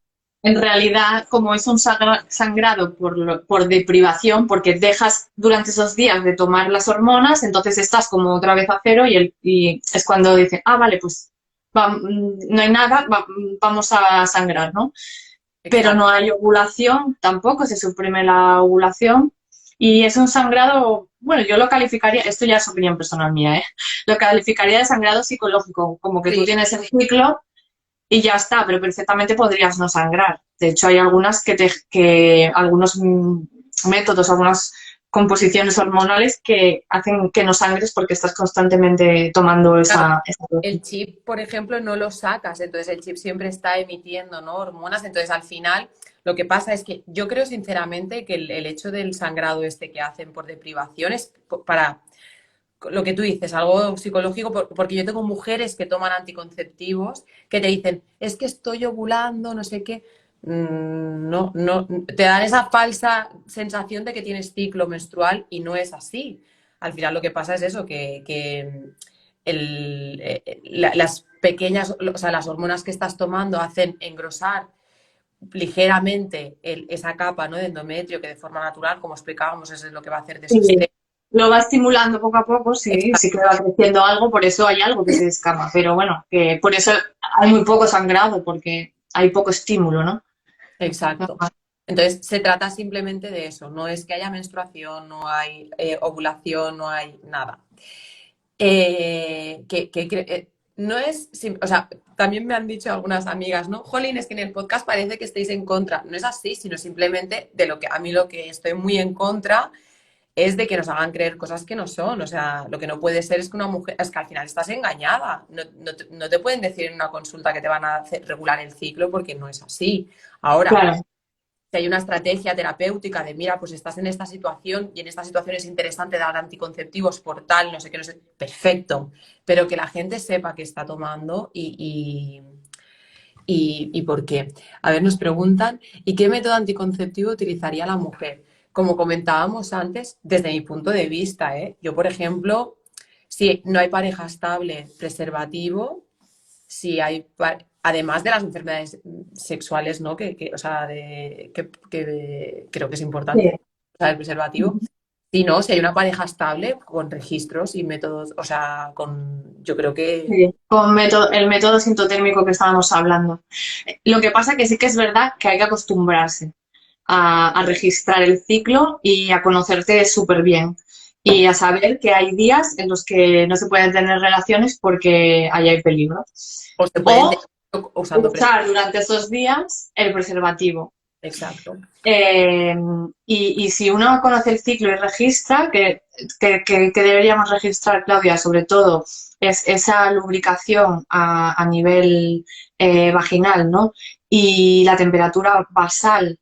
en realidad, como es un sangrado por deprivación, porque dejas durante esos días de tomar las hormonas, entonces estás como otra vez a cero y es cuando dicen, ah, vale, pues no hay nada, vamos a sangrar, ¿no? Pero exacto. no hay ovulación, tampoco se suprime la ovulación y es un sangrado, bueno, yo lo calificaría, esto ya es opinión personal mía, ¿eh? Lo calificaría de sangrado psicológico, como que tú Sí, tienes el ciclo y ya está, pero perfectamente podrías no sangrar. De hecho, hay algunas algunos métodos, algunas composiciones hormonales que hacen que no sangres porque estás constantemente tomando claro. esa dosis. El chip, por ejemplo, no lo sacas, entonces el chip siempre está emitiendo, ¿no? Hormonas, entonces al final lo que pasa es que yo creo sinceramente que el hecho del sangrado este que hacen por deprivación es para lo que tú dices, algo psicológico, porque yo tengo mujeres que toman anticonceptivos que te dicen, es que estoy ovulando, no sé qué. No, te dan esa falsa sensación de que tienes ciclo menstrual y no es así. Al final lo que pasa es eso, que las pequeñas, o sea, las hormonas que estás tomando hacen engrosar ligeramente esa capa, ¿no? De endometrio que de forma natural, como explicábamos, eso es lo que va a hacer de Sí, sostén. lo va estimulando poco a poco, sí, sí que va creciendo algo, por eso hay algo que se escapa, pero bueno, que por eso hay muy poco sangrado, porque hay poco estímulo, ¿no? Exacto. Entonces, se trata simplemente de eso. No es que haya menstruación, no hay ovulación, no hay nada. No es, o sea, también me han dicho algunas amigas, ¿no? Jolín, es que en el podcast parece que estéis en contra. No es así, sino simplemente de lo que a mí lo que estoy muy en contra es de que nos hagan creer cosas que no son. O sea, lo que no puede ser es que una mujer, es que al final estás engañada. No te pueden decir en una consulta que te van a regular el ciclo porque no es así. Ahora, Claro, si hay una estrategia terapéutica de, mira, pues estás en esta situación y en esta situación es interesante dar anticonceptivos por tal, no sé qué, no sé, perfecto, pero que la gente sepa que está tomando y por qué. A ver, nos preguntan, ¿y qué método anticonceptivo utilizaría la mujer? Como comentábamos antes, desde mi punto de vista, ¿eh? Yo, por ejemplo, si no hay pareja estable, preservativo, si hay, además de las enfermedades sexuales, ¿no? O sea, que creo que es importante sí. usar el preservativo. Si no, si hay una pareja estable con registros y métodos, o sea, yo creo que Sí, con el método sintotérmico que estábamos hablando. Lo que pasa que sí que es verdad que hay que acostumbrarse. a registrar el ciclo y a conocerte súper bien. Y a saber que hay días en los que no se pueden tener relaciones porque ahí hay peligro. O se pueden O tener usando usar durante esos días el preservativo. Exacto. Eh, y si uno conoce el ciclo y registra, que deberíamos registrar, Claudia, sobre todo, es esa lubricación a nivel vaginal, ¿no? Y la temperatura basal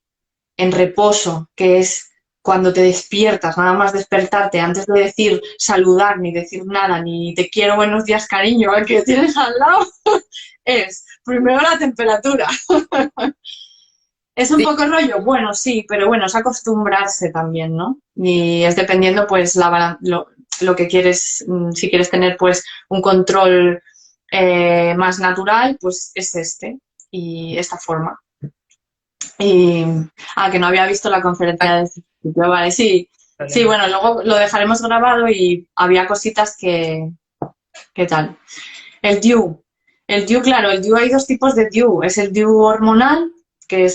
en reposo, que es cuando te despiertas, nada más despertarte, antes de decir saludar, ni decir nada, ni te quiero, buenos días, cariño, al que tienes al lado, es primero la temperatura. ¿Es un Sí, poco rollo? Bueno, sí, pero bueno, es acostumbrarse también, ¿no? Y es dependiendo, pues, lo que quieres, si quieres tener, pues, un control más natural, pues es este y esta forma. Y, que no había visto la conferencia de sitio, vale, sí. Sí, problema. bueno, luego lo dejaremos grabado y había cositas ¿qué tal? El DIU. El DIU, claro, el DIU hay dos tipos de DIU. Es el DIU hormonal, que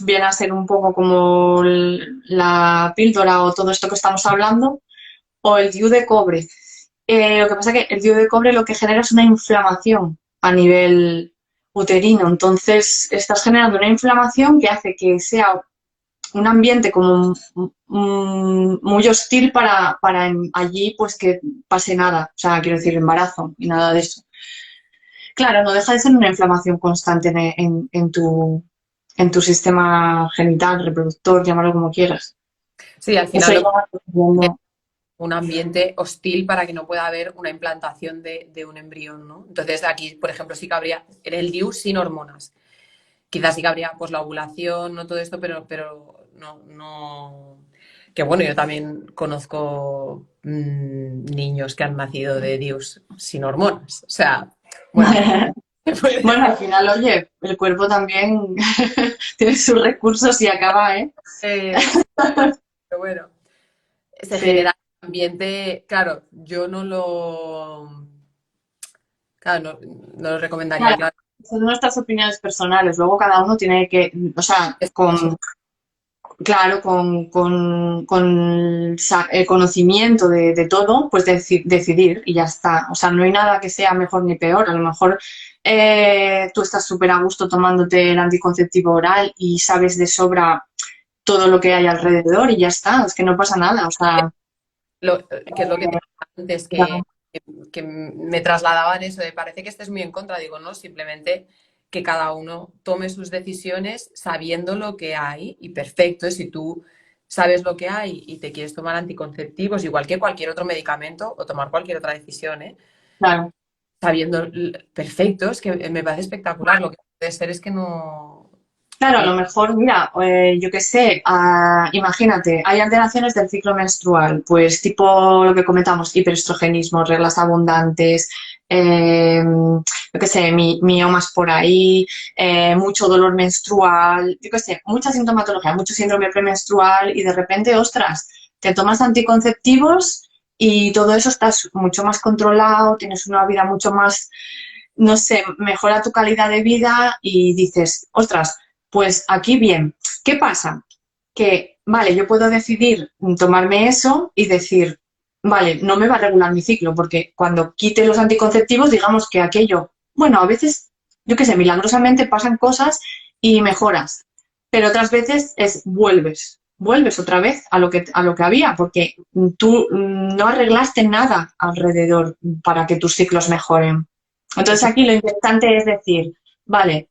viene a ser un poco como la píldora o todo esto que estamos hablando, o el DIU de cobre. Lo que pasa es que el DIU de cobre lo que genera es una inflamación a nivel uterino. Entonces, estás generando una inflamación que hace que sea un ambiente como muy hostil para allí pues que pase nada. O sea, quiero decir, embarazo y nada de eso. Claro, no deja de ser una inflamación constante en tu sistema genital, reproductor, llámalo como quieras. Sí, al Eso final ya lo que es no. un ambiente hostil para que no pueda haber una implantación de un embrión, ¿no? Entonces aquí, por ejemplo, sí que habría en el DIU sin hormonas. Quizás sí que habría pues la ovulación, no todo esto, pero no. Que bueno, yo también conozco niños que han nacido de DIUs sin hormonas. O sea, bueno, se puede Bueno, decir. al final, oye, el cuerpo también tiene sus recursos y acaba, ¿eh? Pero bueno, se Sí. genera un ambiente, claro, yo no lo, claro, no lo recomendaría, Claro, claro. son nuestras opiniones personales. Luego cada uno tiene que, o sea, claro, con conocimiento de todo, pues decidir y ya está. O sea, no hay nada que sea mejor ni peor. A lo mejor tú estás súper a gusto tomándote el anticonceptivo oral y sabes de sobra todo lo que hay alrededor y ya está. Es que no pasa nada. O sea, Que es lo que te decía antes, claro, que me trasladaban eso de parece que estés muy en contra, digo, no, simplemente que cada uno tome sus decisiones sabiendo lo que hay y perfecto, si tú sabes lo que hay y te quieres tomar anticonceptivos, igual que cualquier otro medicamento o tomar cualquier otra decisión, ¿eh? claro. Sabiendo, perfecto, es que me parece espectacular, lo que puede ser es que Claro, a no lo mejor, mira, yo qué sé, imagínate, hay alteraciones del ciclo menstrual, pues tipo lo que comentamos, hiperestrogenismo, reglas abundantes, yo qué sé, miomas por ahí, mucho dolor menstrual, yo qué sé, mucha sintomatología, mucho síndrome premenstrual y de repente, ostras, te tomas anticonceptivos y todo eso estás mucho más controlado, tienes una vida mucho más, no sé, mejora tu calidad de vida y dices, ostras, pues aquí bien. ¿Qué pasa? Que, vale, yo puedo decidir tomarme eso y decir, vale, no me va a regular mi ciclo, porque cuando quite los anticonceptivos, digamos que aquello, bueno, a veces, yo qué sé, milagrosamente pasan cosas y mejoras, pero otras veces vuelves otra vez a lo que había, porque tú no arreglaste nada alrededor para que tus ciclos mejoren. Entonces es aquí lo importante es decir, vale,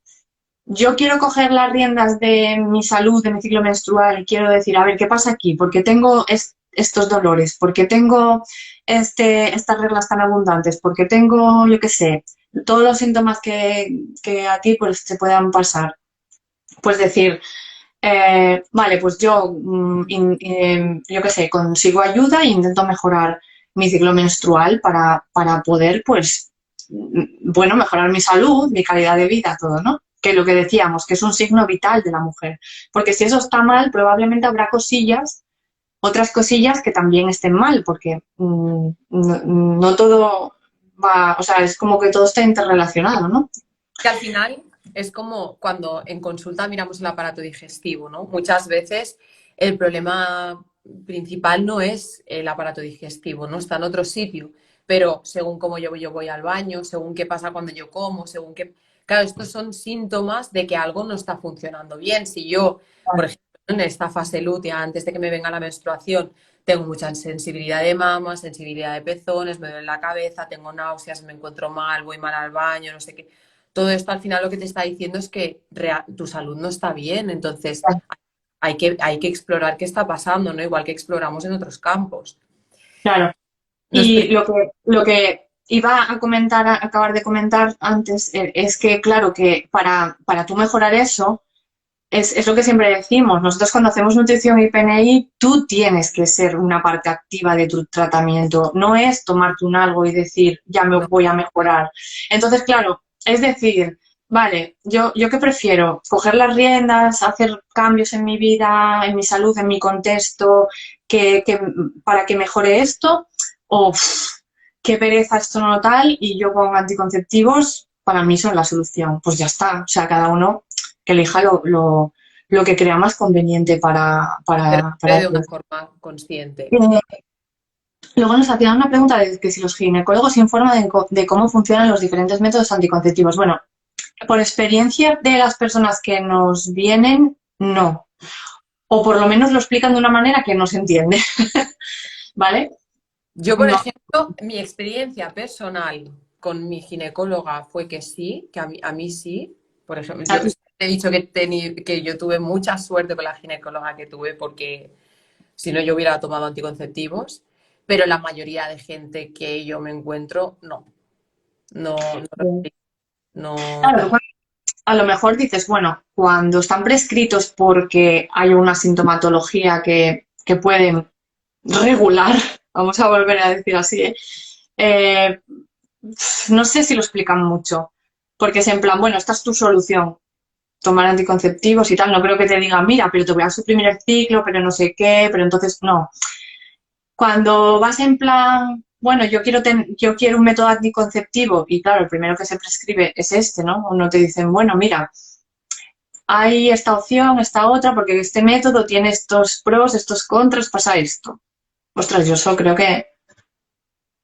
yo quiero coger las riendas de mi salud, de mi ciclo menstrual y quiero decir, a ver, ¿qué pasa aquí? ¿Por qué tengo estos dolores? ¿Por qué tengo estas reglas tan abundantes? ¿Por qué tengo, yo qué sé, todos los síntomas que a ti pues, te puedan pasar? Pues decir, vale, pues yo, yo qué sé, consigo ayuda e intento mejorar mi ciclo menstrual para poder, pues, bueno, mejorar mi salud, mi calidad de vida, todo, ¿no? Que lo que decíamos, que es un signo vital de la mujer. Porque si eso está mal, probablemente habrá cosillas, otras cosillas que también estén mal, porque no todo va, o sea, es como que todo está interrelacionado, ¿no? que al final es como cuando en consulta miramos el aparato digestivo, ¿no? Muchas veces el problema principal no es el aparato digestivo, ¿no? Está en otro sitio, pero según cómo yo voy al baño, según qué pasa cuando yo como, según qué... Claro, estos son síntomas de que algo no está funcionando bien. Si yo, por ejemplo, en esta fase lútea, antes de que me venga la menstruación, tengo mucha sensibilidad de mama, sensibilidad de pezones, me duele la cabeza, tengo náuseas, me encuentro mal, voy mal al baño, no sé qué. Todo esto al final lo que te está diciendo es que tu salud no está bien, entonces hay que explorar qué está pasando, ¿no? Igual que exploramos en otros campos. Claro. Nos Y lo que iba a comentar, a acabar de comentar antes, es que, claro, que para tú mejorar eso, es lo que siempre decimos. Nosotros cuando hacemos nutrición y PNI, tú tienes que ser una parte activa de tu tratamiento. No es tomarte un algo y decir, ya me no, voy a mejorar. Entonces, claro, es decir, vale, yo qué prefiero, coger las riendas, hacer cambios en mi vida, en mi salud, en mi contexto, para que mejore esto, o qué pereza esto no tal, y yo con anticonceptivos, para mí son la solución. Pues ya está. O sea, cada uno que elija lo que crea más conveniente pero para de una ellos. forma consciente. Eh, Luego nos hacían una pregunta de que si los ginecólogos informan de cómo funcionan los diferentes métodos anticonceptivos. Bueno, por experiencia de las personas que nos vienen, no. O por lo menos lo explican de una manera que no se entiende. ¿Vale? Yo, por No. ejemplo, mi experiencia personal con mi ginecóloga fue que sí, que a mí sí. Por ejemplo, yo he dicho que yo tuve mucha suerte con la ginecóloga que tuve porque si no yo hubiera tomado anticonceptivos, pero la mayoría de gente que yo me encuentro, no, no, Claro, a lo mejor dices, bueno, cuando están prescritos porque hay una sintomatología que pueden regular, vamos a volver a decir así, ¿eh? Eh, no sé si lo explican mucho, porque es en plan, bueno, esta es tu solución, tomar anticonceptivos y tal, no creo que te digan, mira, pero te voy a suprimir el ciclo, pero no sé qué, pero entonces no. Cuando vas en plan, bueno, yo quiero un método anticonceptivo y claro, el primero que se prescribe es este, ¿no? O no te dicen, bueno, mira, hay esta opción, esta otra, porque este método tiene estos pros, estos contras, pasa esto. Ostras, yo eso creo que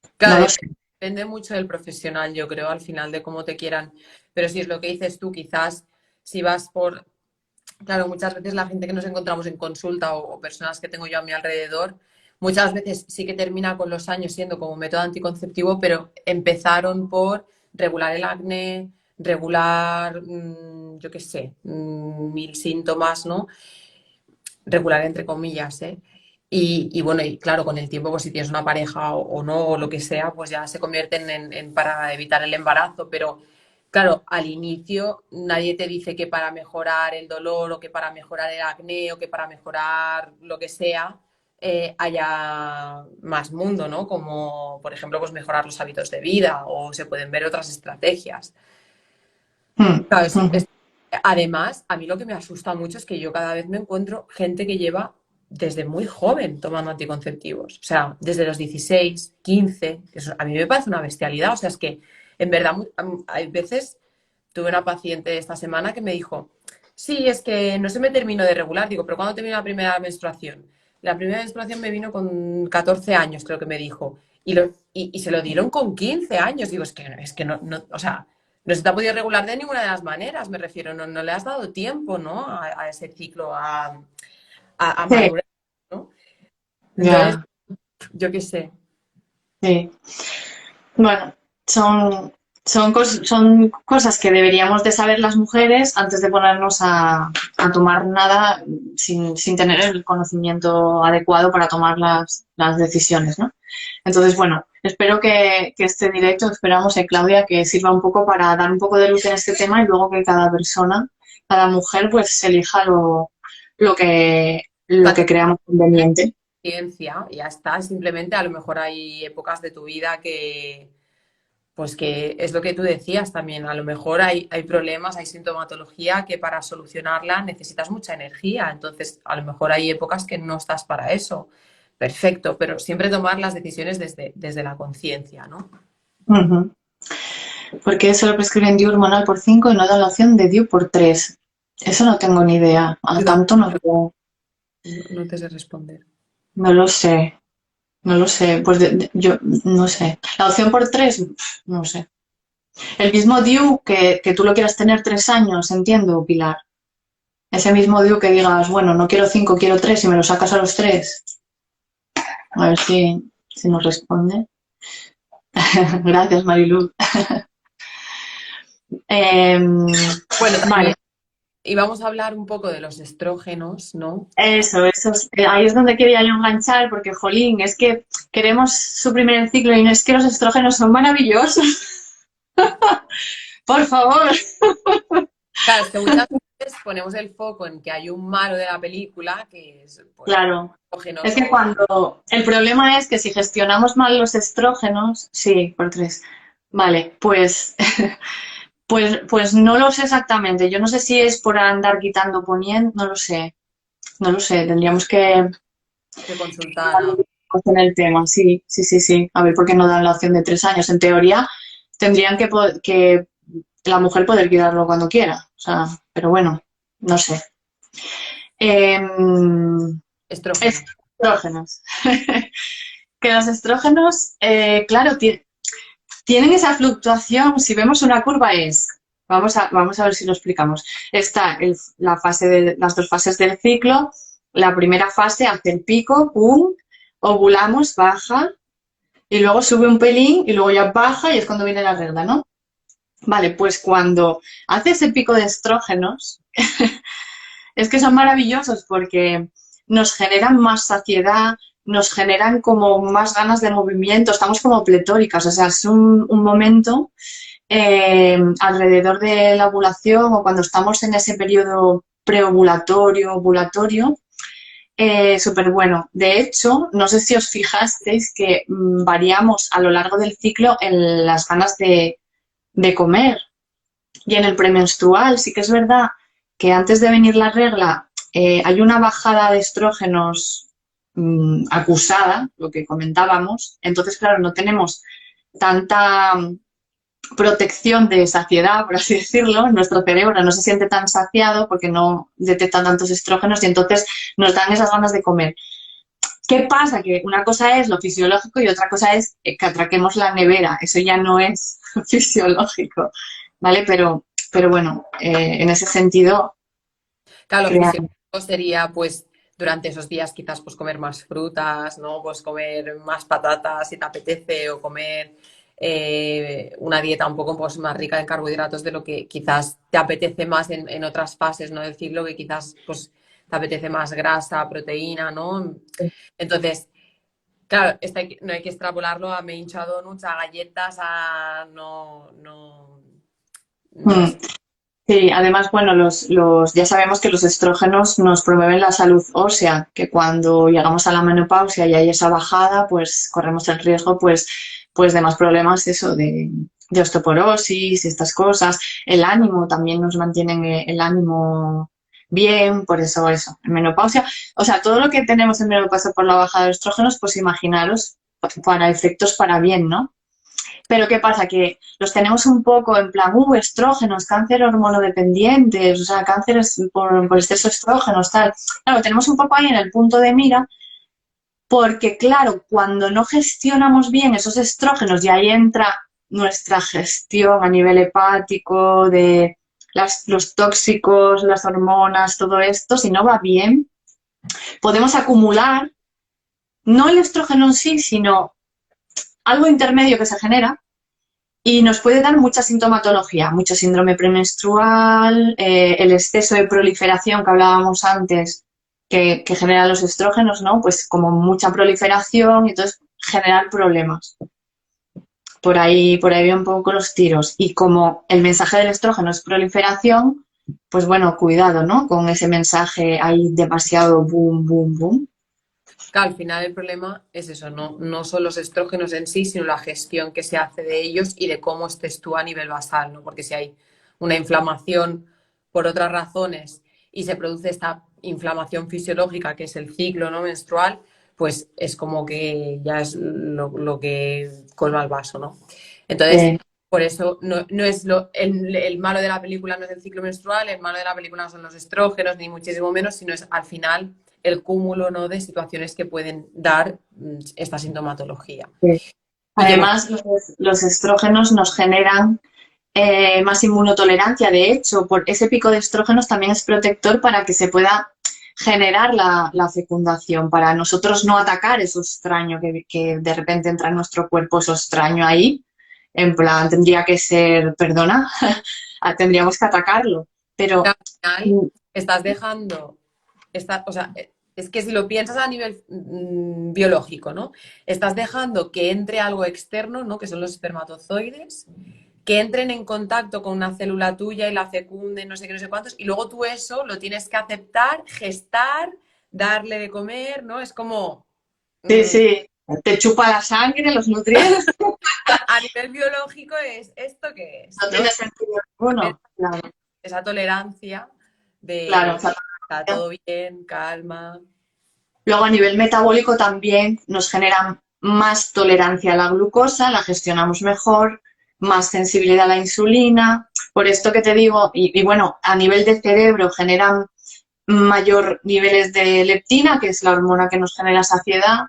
no claro, lo sé. depende mucho del profesional, yo creo, al final de cómo te quieran. Pero si es lo que dices tú, quizás si vas por, claro, muchas veces la gente que nos encontramos en consulta o personas que tengo yo a mi alrededor, muchas veces sí que termina con los años siendo como método anticonceptivo, pero empezaron por regular el acné, regular, yo qué sé, mil síntomas, ¿no? Regular entre comillas, ¿eh? Y bueno, y claro, con el tiempo, pues si tienes una pareja o no, o lo que sea, pues ya se convierten en para evitar el embarazo, pero claro, al inicio nadie te dice que para mejorar el dolor o que para mejorar el acné o que para mejorar lo que sea, haya más mundo, ¿no? Como, por ejemplo, pues mejorar los hábitos de vida o se pueden ver otras estrategias. Mm, Claro, mm, además, a mí lo que me asusta mucho es que yo cada vez me encuentro gente que lleva desde muy joven tomando anticonceptivos. O sea, desde los 16, 15. Eso a mí me parece una bestialidad. O sea, es que en verdad hay veces, tuve una paciente esta semana que me dijo, sí, es que no se me terminó de regular. Digo, pero ¿cuándo terminó la primera menstruación? La primera menstruación me vino con 14 años, creo que me dijo. Y se lo dieron con 15 años. Digo, es que o sea, no se te ha podido regular de ninguna de las maneras, me refiero, no le has dado tiempo, ¿no? A ese ciclo, a sí, madurar, ¿no? Entonces, ya, yo qué sé. sí. Bueno, son cosas que deberíamos de saber las mujeres antes de ponernos a tomar nada sin tener el conocimiento adecuado para tomar las decisiones, ¿no? Entonces, bueno, espero que este directo, esperamos, Claudia, que sirva un poco para dar un poco de luz en este tema y luego que cada persona, cada mujer, pues elija lo que creamos conveniente. Ciencia, ya está. Simplemente a lo mejor hay épocas de tu vida que, pues que es lo que tú decías también. A lo mejor hay problemas, hay sintomatología que para solucionarla necesitas mucha energía. Entonces, a lo mejor hay épocas que no estás para eso. Perfecto, pero siempre tomar las decisiones desde la conciencia, ¿no? Ujú. ¿Por qué solo prescriben DIU hormonal por 5 y no dan la opción de DIU por 3? Eso no tengo ni idea. A Yo tanto no, no te sé responder. no lo sé. No lo sé. Pues yo no sé. La opción por 3, no sé. El mismo DIU que tú lo quieras tener 3 años, entiendo, Pilar. Ese mismo DIU que digas, bueno, no quiero 5, quiero 3 y me lo sacas a los 3. A ver si nos responde. Gracias, Marilu. Bueno, Vale, también íbamos a hablar un poco de los estrógenos, ¿no? ahí es donde quería yo enganchar, porque, jolín, es que queremos suprimir el ciclo y no es que los estrógenos son maravillosos. Por favor. Claro, es que muchas veces ponemos el foco en que hay un malo de la película, que es, pues, Claro. estrógenos Es que o... cuando el problema es que si gestionamos mal los estrógenos, sí, por 3. Vale, pues, pues no lo sé exactamente. Yo no sé si es por andar quitando, poniendo, no lo sé. No lo sé, tendríamos que que consultar. en el tema, sí, sí, sí, sí. A ver, ¿por qué no dan la opción de 3 años? En teoría, tendrían que la mujer poder cuidarlo cuando quiera. O sea, pero bueno, no sé. Em, Estrógenos. Estrógenos. Que los estrógenos, claro, tienen esa fluctuación. Si vemos una curva vamos a ver si lo explicamos. Está la fase las dos fases del ciclo. La primera fase hace el pico, pum, ovulamos, baja, y luego sube un pelín y luego ya baja y es cuando viene la regla, ¿no? Vale, pues cuando hace ese pico de estrógenos, es que son maravillosos porque nos generan más saciedad, nos generan como más ganas de movimiento, estamos como pletóricas, o sea, es un momento alrededor de la ovulación o cuando estamos en ese periodo preovulatorio, ovulatorio, súper bueno. De hecho, no sé si os fijasteis que variamos a lo largo del ciclo en las ganas de comer y en el premenstrual. Sí que es verdad que antes de venir la regla hay una bajada de estrógenos acusada, lo que comentábamos. Entonces, claro, no tenemos tanta protección de saciedad, por así decirlo. Nuestro cerebro no se siente tan saciado porque no detecta tantos estrógenos y entonces nos dan esas ganas de comer. ¿Qué pasa? Que una cosa es lo fisiológico y otra cosa es que atraquemos la nevera. Eso ya no es fisiológico, ¿vale? Pero bueno, en ese sentido, Claro, lo crean. fisiológico sería, pues, durante esos días quizás pues comer más frutas, ¿no? Pues comer más patatas si te apetece o comer una dieta un poco pues, más rica en carbohidratos de lo que quizás te apetece más en otras fases, ¿no? Del ciclo que quizás pues te apetece más grasa, proteína, ¿no? Entonces, claro, no hay que extrapolarlo a me he hinchado donuts, a galletas, a no Mm. es. Sí, además, bueno, ya sabemos que los estrógenos nos promueven la salud ósea, que cuando llegamos a la menopausia y hay esa bajada, pues corremos el riesgo, pues de más problemas, eso, de osteoporosis y estas cosas. El ánimo también nos mantienen el ánimo bien, por eso, en menopausia. O sea, todo lo que tenemos en menopausia por la bajada de estrógenos, pues imaginaros, para efectos para bien, ¿no? Pero ¿qué pasa? Que los tenemos un poco en plan, estrógenos, cáncer hormonodependientes, o sea, cánceres por exceso de estrógenos, tal. Claro, tenemos un poco ahí en el punto de mira, porque claro, cuando no gestionamos bien esos estrógenos, y ahí entra nuestra gestión a nivel hepático, de los tóxicos, las hormonas, todo esto, si no va bien, podemos acumular, no el estrógeno en sí, sino algo intermedio que se genera, y nos puede dar mucha sintomatología, mucho síndrome premenstrual, el exceso de proliferación que hablábamos antes, que genera los estrógenos, ¿no? Pues como mucha proliferación y entonces generar problemas. Por ahí van un poco los tiros. Y como el mensaje del estrógeno es proliferación, pues bueno, cuidado, ¿no? Con ese mensaje ahí demasiado boom, boom, boom. Claro, al final el problema es eso, no son los estrógenos en sí, sino la gestión que se hace de ellos y de cómo estés tú a nivel basal, ¿no? Porque si hay una inflamación por otras razones y se produce esta inflamación fisiológica, que es el ciclo, ¿no? menstrual, pues es como que ya es lo que colma el vaso, ¿no? Entonces, Sí. Por eso no es el malo de la película no es el ciclo menstrual, el malo de la película no son los estrógenos, ni muchísimo menos, sino es al final el cúmulo, ¿no?, de situaciones que pueden dar esta sintomatología. Sí. Y que Además, los estrógenos nos generan más inmunotolerancia. De hecho, por ese pico de estrógenos también es protector para que se pueda generar la fecundación, para nosotros no atacar eso extraño que de repente entra en nuestro cuerpo, eso extraño ahí. En plan, tendría que ser, perdona, tendríamos que atacarlo. al Pero final estás dejando, o sea, es que si lo piensas a nivel biológico, ¿no? Estás dejando que entre algo externo, ¿no?, que son los espermatozoides, que entren en contacto con una célula tuya y la fecunden, no sé qué, no sé cuántos, y luego tú eso lo tienes que aceptar, gestar, darle de comer, ¿no? Es como, sí, sí, te chupa la sangre, los nutrientes, a nivel biológico es esto que es, no ¿no? tiene sentido ninguno. Claro, Esa tolerancia claro. O de sea, está todo bien, calma. luego, a nivel metabólico también nos generan más tolerancia a la glucosa, la gestionamos mejor, más sensibilidad a la insulina. Por esto que te digo, y bueno, a nivel de cerebro generan mayor niveles de leptina, que es la hormona que nos genera saciedad.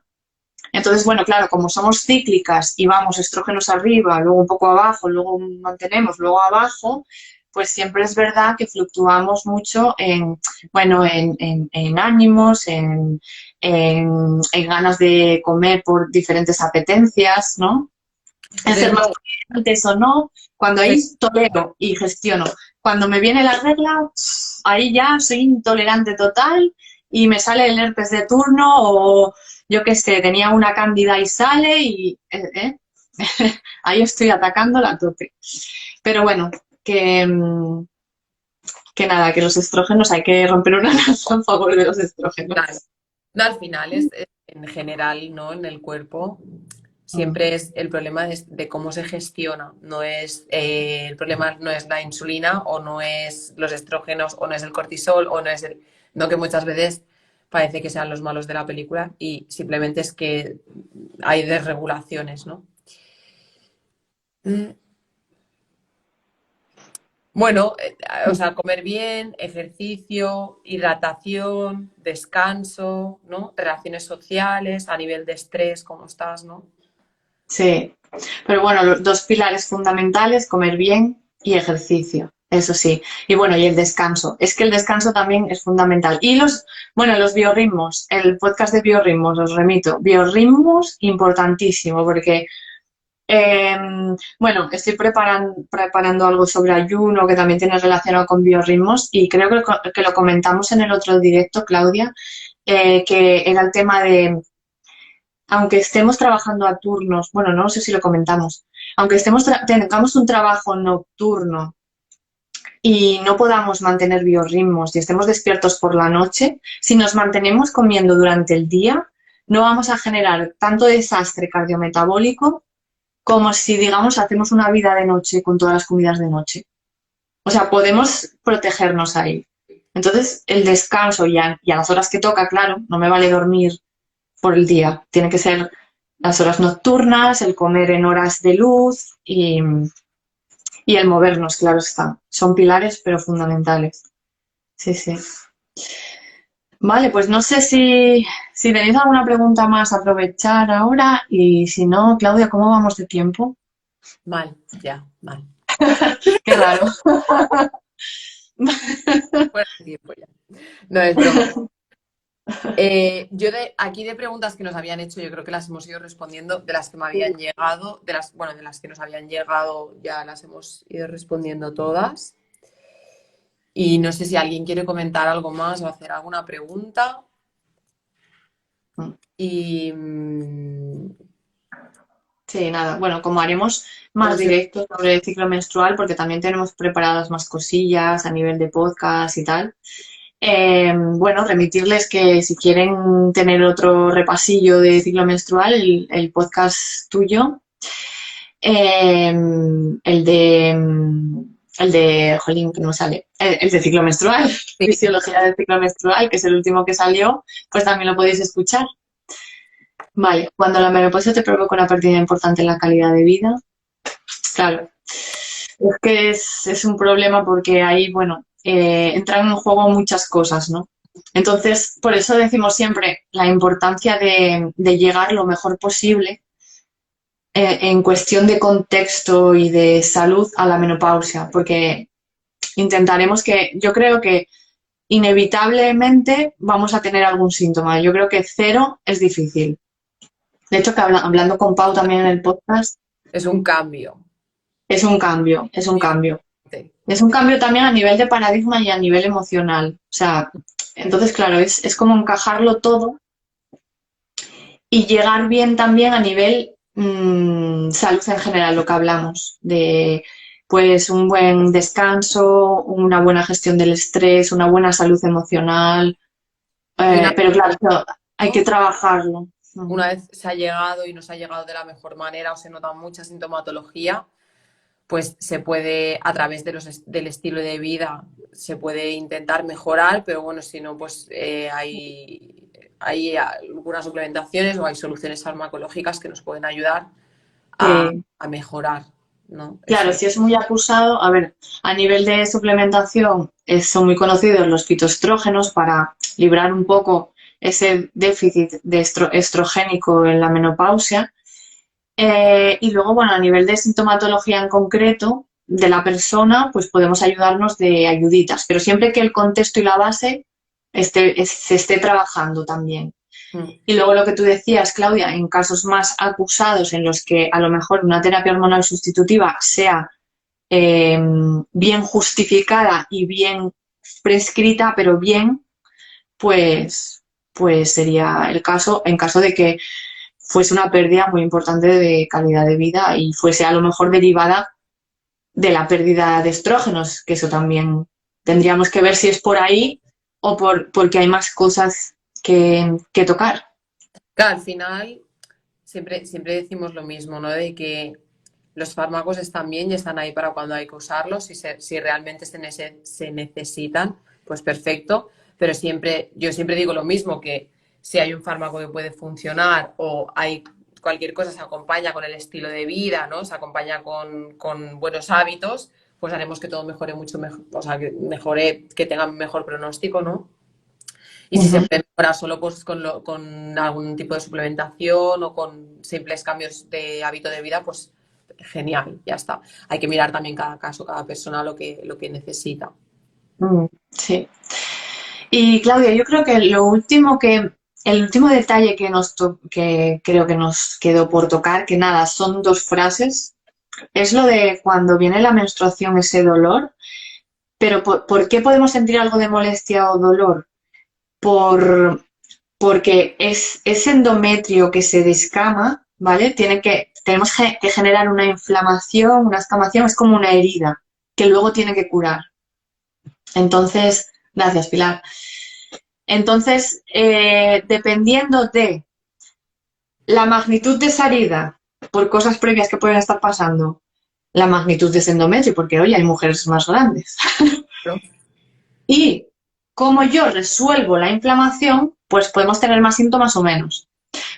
Entonces, bueno, claro, como somos cíclicas y vamos estrógenos arriba, luego un poco abajo, luego mantenemos, luego abajo, pues siempre es verdad que fluctuamos mucho en, bueno, en ánimos, en ganas de comer por diferentes apetencias, ¿no? En Desde ser más luego, tolerantes o no. Cuando ahí tolero y gestiono. Cuando me viene la regla, ahí ya soy intolerante total y me sale el herpes de turno o yo qué sé, tenía una cándida y sale y ahí estoy atacando la tope. Pero bueno, que, que nada, que los estrógenos hay que romper una lanza en favor de los claro. estrógenos. No, al final es en general, ¿no? En el cuerpo Mm. siempre es el problema de cómo se gestiona. No es el problema no es la insulina o no es los estrógenos o no es el cortisol o no es el no, que muchas veces parece que sean los malos de la película y simplemente es que hay desregulaciones, ¿no? Mm. Bueno, o sea, comer bien, ejercicio, hidratación, descanso, ¿no? Relaciones sociales, a nivel de estrés, ¿cómo estás, no? Sí, pero bueno, los dos pilares fundamentales, comer bien y ejercicio, eso sí. Y bueno, y el descanso. Es que el descanso también es fundamental. Y bueno, los biorritmos, el podcast de biorritmos, os remito. Biorritmos, importantísimo, porque, eh, bueno, estoy preparando algo sobre ayuno que también tiene relacionado con biorritmos y creo que lo comentamos en el otro directo, Claudia, que era el tema de aunque estemos trabajando a turnos, bueno, no sé si lo comentamos, aunque tengamos un trabajo nocturno y no podamos mantener biorritmos y estemos despiertos por la noche, si nos mantenemos comiendo durante el día, no vamos a generar tanto desastre cardiometabólico como si, digamos, hacemos una vida de noche con todas las comidas de noche. O sea, podemos protegernos ahí. Entonces, el descanso y a las horas que toca, claro, no me vale dormir por el día. Tiene que ser las horas nocturnas, el comer en horas de luz y el movernos, claro está. Son pilares, pero fundamentales. Sí, sí. Vale, pues no sé si tenéis alguna pregunta más a aprovechar ahora y si no, Claudia, ¿cómo vamos de tiempo? Mal, ya, mal. Qué raro. Fuera de tiempo ya. No es broma. Yo aquí de preguntas que nos habían hecho, yo creo que las hemos ido respondiendo, de las que me habían llegado, bueno, de las que nos habían llegado ya las hemos ido respondiendo todas. Y no sé si alguien quiere comentar algo más o hacer alguna pregunta. Y Sí, nada. Bueno, como haremos como más se- directos sobre el ciclo menstrual, porque también tenemos preparadas más cosillas a nivel de podcast y tal. Bueno, remitirles que si quieren tener otro repasillo de ciclo menstrual, el podcast tuyo, eh, jolín, que no me sale, el de ciclo menstrual, sí, fisiología del ciclo menstrual, que es el último que salió, pues también lo podéis escuchar. Vale, cuando la menopausia te provoca una pérdida importante en la calidad de vida, claro. Es que es un problema porque ahí, bueno, entran en juego muchas cosas, ¿no? Entonces, por eso decimos siempre la importancia de llegar lo mejor posible en cuestión de contexto y de salud a la menopausia, porque intentaremos que, yo creo que inevitablemente vamos a tener algún síntoma. Yo creo que cero es difícil. De hecho, que hablando con Pau también en el podcast, Es un cambio. es un cambio, es un Muy cambio. importante. Es un cambio también a nivel de paradigma y a nivel emocional. O sea, entonces, claro, es como encajarlo todo y llegar bien también a nivel salud en general, lo que hablamos, de pues un buen descanso, una buena gestión del estrés, una buena salud emocional, Y una pero claro, eso hay que ¿no? trabajarlo. Una vez se ha llegado y nos ha llegado de la mejor manera o se nota mucha sintomatología, pues se puede, a través de del estilo de vida, se puede intentar mejorar, pero bueno, si no, pues hay algunas suplementaciones o hay soluciones farmacológicas que nos pueden ayudar Sí. a mejorar, ¿no? Claro, Eso. si es muy acusado, a ver, a nivel de suplementación son muy conocidos los fitoestrógenos para librar un poco ese déficit de estrogénico en la menopausia. Y luego, bueno, a nivel de sintomatología en concreto de la persona, pues podemos ayudarnos de ayuditas, pero siempre que el contexto y la base se esté trabajando también. Mm. Y luego lo que tú decías, Claudia, en casos más acusados en los que a lo mejor una terapia hormonal sustitutiva sea bien justificada y bien prescrita, pero bien, pues, pues sería el caso en caso de que fuese una pérdida muy importante de calidad de vida y fuese a lo mejor derivada de la pérdida de estrógenos, que eso también tendríamos que ver si es por ahí o porque hay más cosas que tocar. Claro, al final siempre decimos lo mismo, ¿no? De que los fármacos están bien y están ahí para cuando hay que usarlos, si realmente se necesitan, pues perfecto, pero yo siempre digo lo mismo, que si hay un fármaco que puede funcionar o hay cualquier cosa se acompaña con el estilo de vida, ¿no? Se acompaña con buenos hábitos, pues haremos que todo mejore mucho mejor, o sea, que mejore, que tenga mejor pronóstico, ¿no? Y si se Ujú. puede mejorar solo pues, con algún tipo de suplementación o con simples cambios de hábito de vida, pues genial, ya está. Hay que mirar también cada caso, cada persona lo que necesita. Sí. Y Claudia, yo creo que el último detalle que creo que nos quedó por tocar, que nada, son dos frases, es lo de cuando viene la menstruación, ese dolor, pero ¿por qué podemos sentir algo de molestia o dolor? Por, porque ese endometrio que se descama, ¿vale? Tenemos que generar una inflamación, una escamación, es como una herida que luego tiene que curar. Entonces, gracias, Pilar. Entonces, dependiendo de la magnitud de esa herida, por cosas previas que pueden estar pasando, la magnitud de ese endometrio, porque hoy hay mujeres más grandes, ¿No? y cómo yo resuelvo la inflamación, pues podemos tener más síntomas o menos.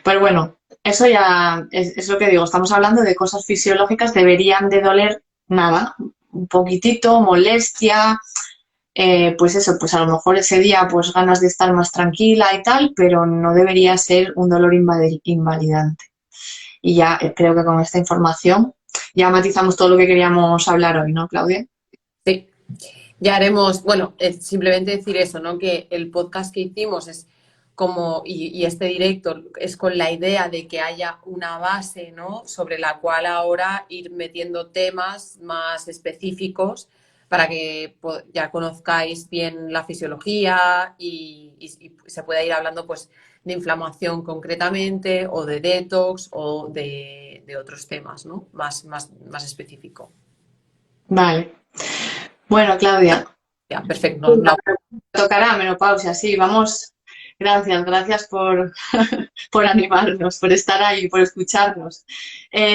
Pero bueno, eso ya es lo que digo, estamos hablando de cosas fisiológicas, deberían de doler nada, un poquitito, molestia, pues eso, pues a lo mejor ese día pues ganas de estar más tranquila y tal, pero no debería ser un dolor invalidante. Y ya creo que con esta información ya matizamos todo lo que queríamos hablar hoy, ¿no, Claudia? Sí, ya haremos, bueno, es simplemente decir eso, ¿no? Que el podcast que hicimos es como, y este directo es con la idea de que haya una base, ¿no? Sobre la cual ahora ir metiendo temas más específicos para que ya conozcáis bien la fisiología y se pueda ir hablando, pues, de inflamación concretamente o de detox o de otros temas, ¿no? Más específico. Vale. Bueno, Claudia, Ya, perfecto. tocará menopausia, sí, vamos. Gracias, gracias por animarnos, por estar ahí, por escucharnos.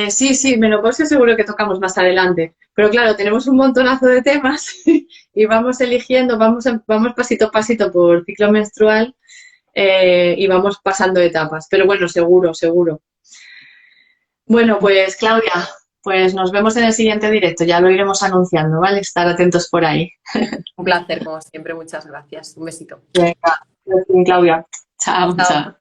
Sí, sí, menopausia seguro que tocamos más adelante, pero claro, tenemos un montonazo de temas y vamos eligiendo, vamos pasito a pasito por ciclo menstrual y vamos pasando etapas, pero bueno, seguro, seguro. Bueno, pues Claudia, Pues nos vemos en el siguiente directo, ya lo iremos anunciando, ¿vale? Estar atentos por ahí. Un placer, como siempre. Muchas gracias. Un besito. Venga, Claudia. Chao, Chao. chao.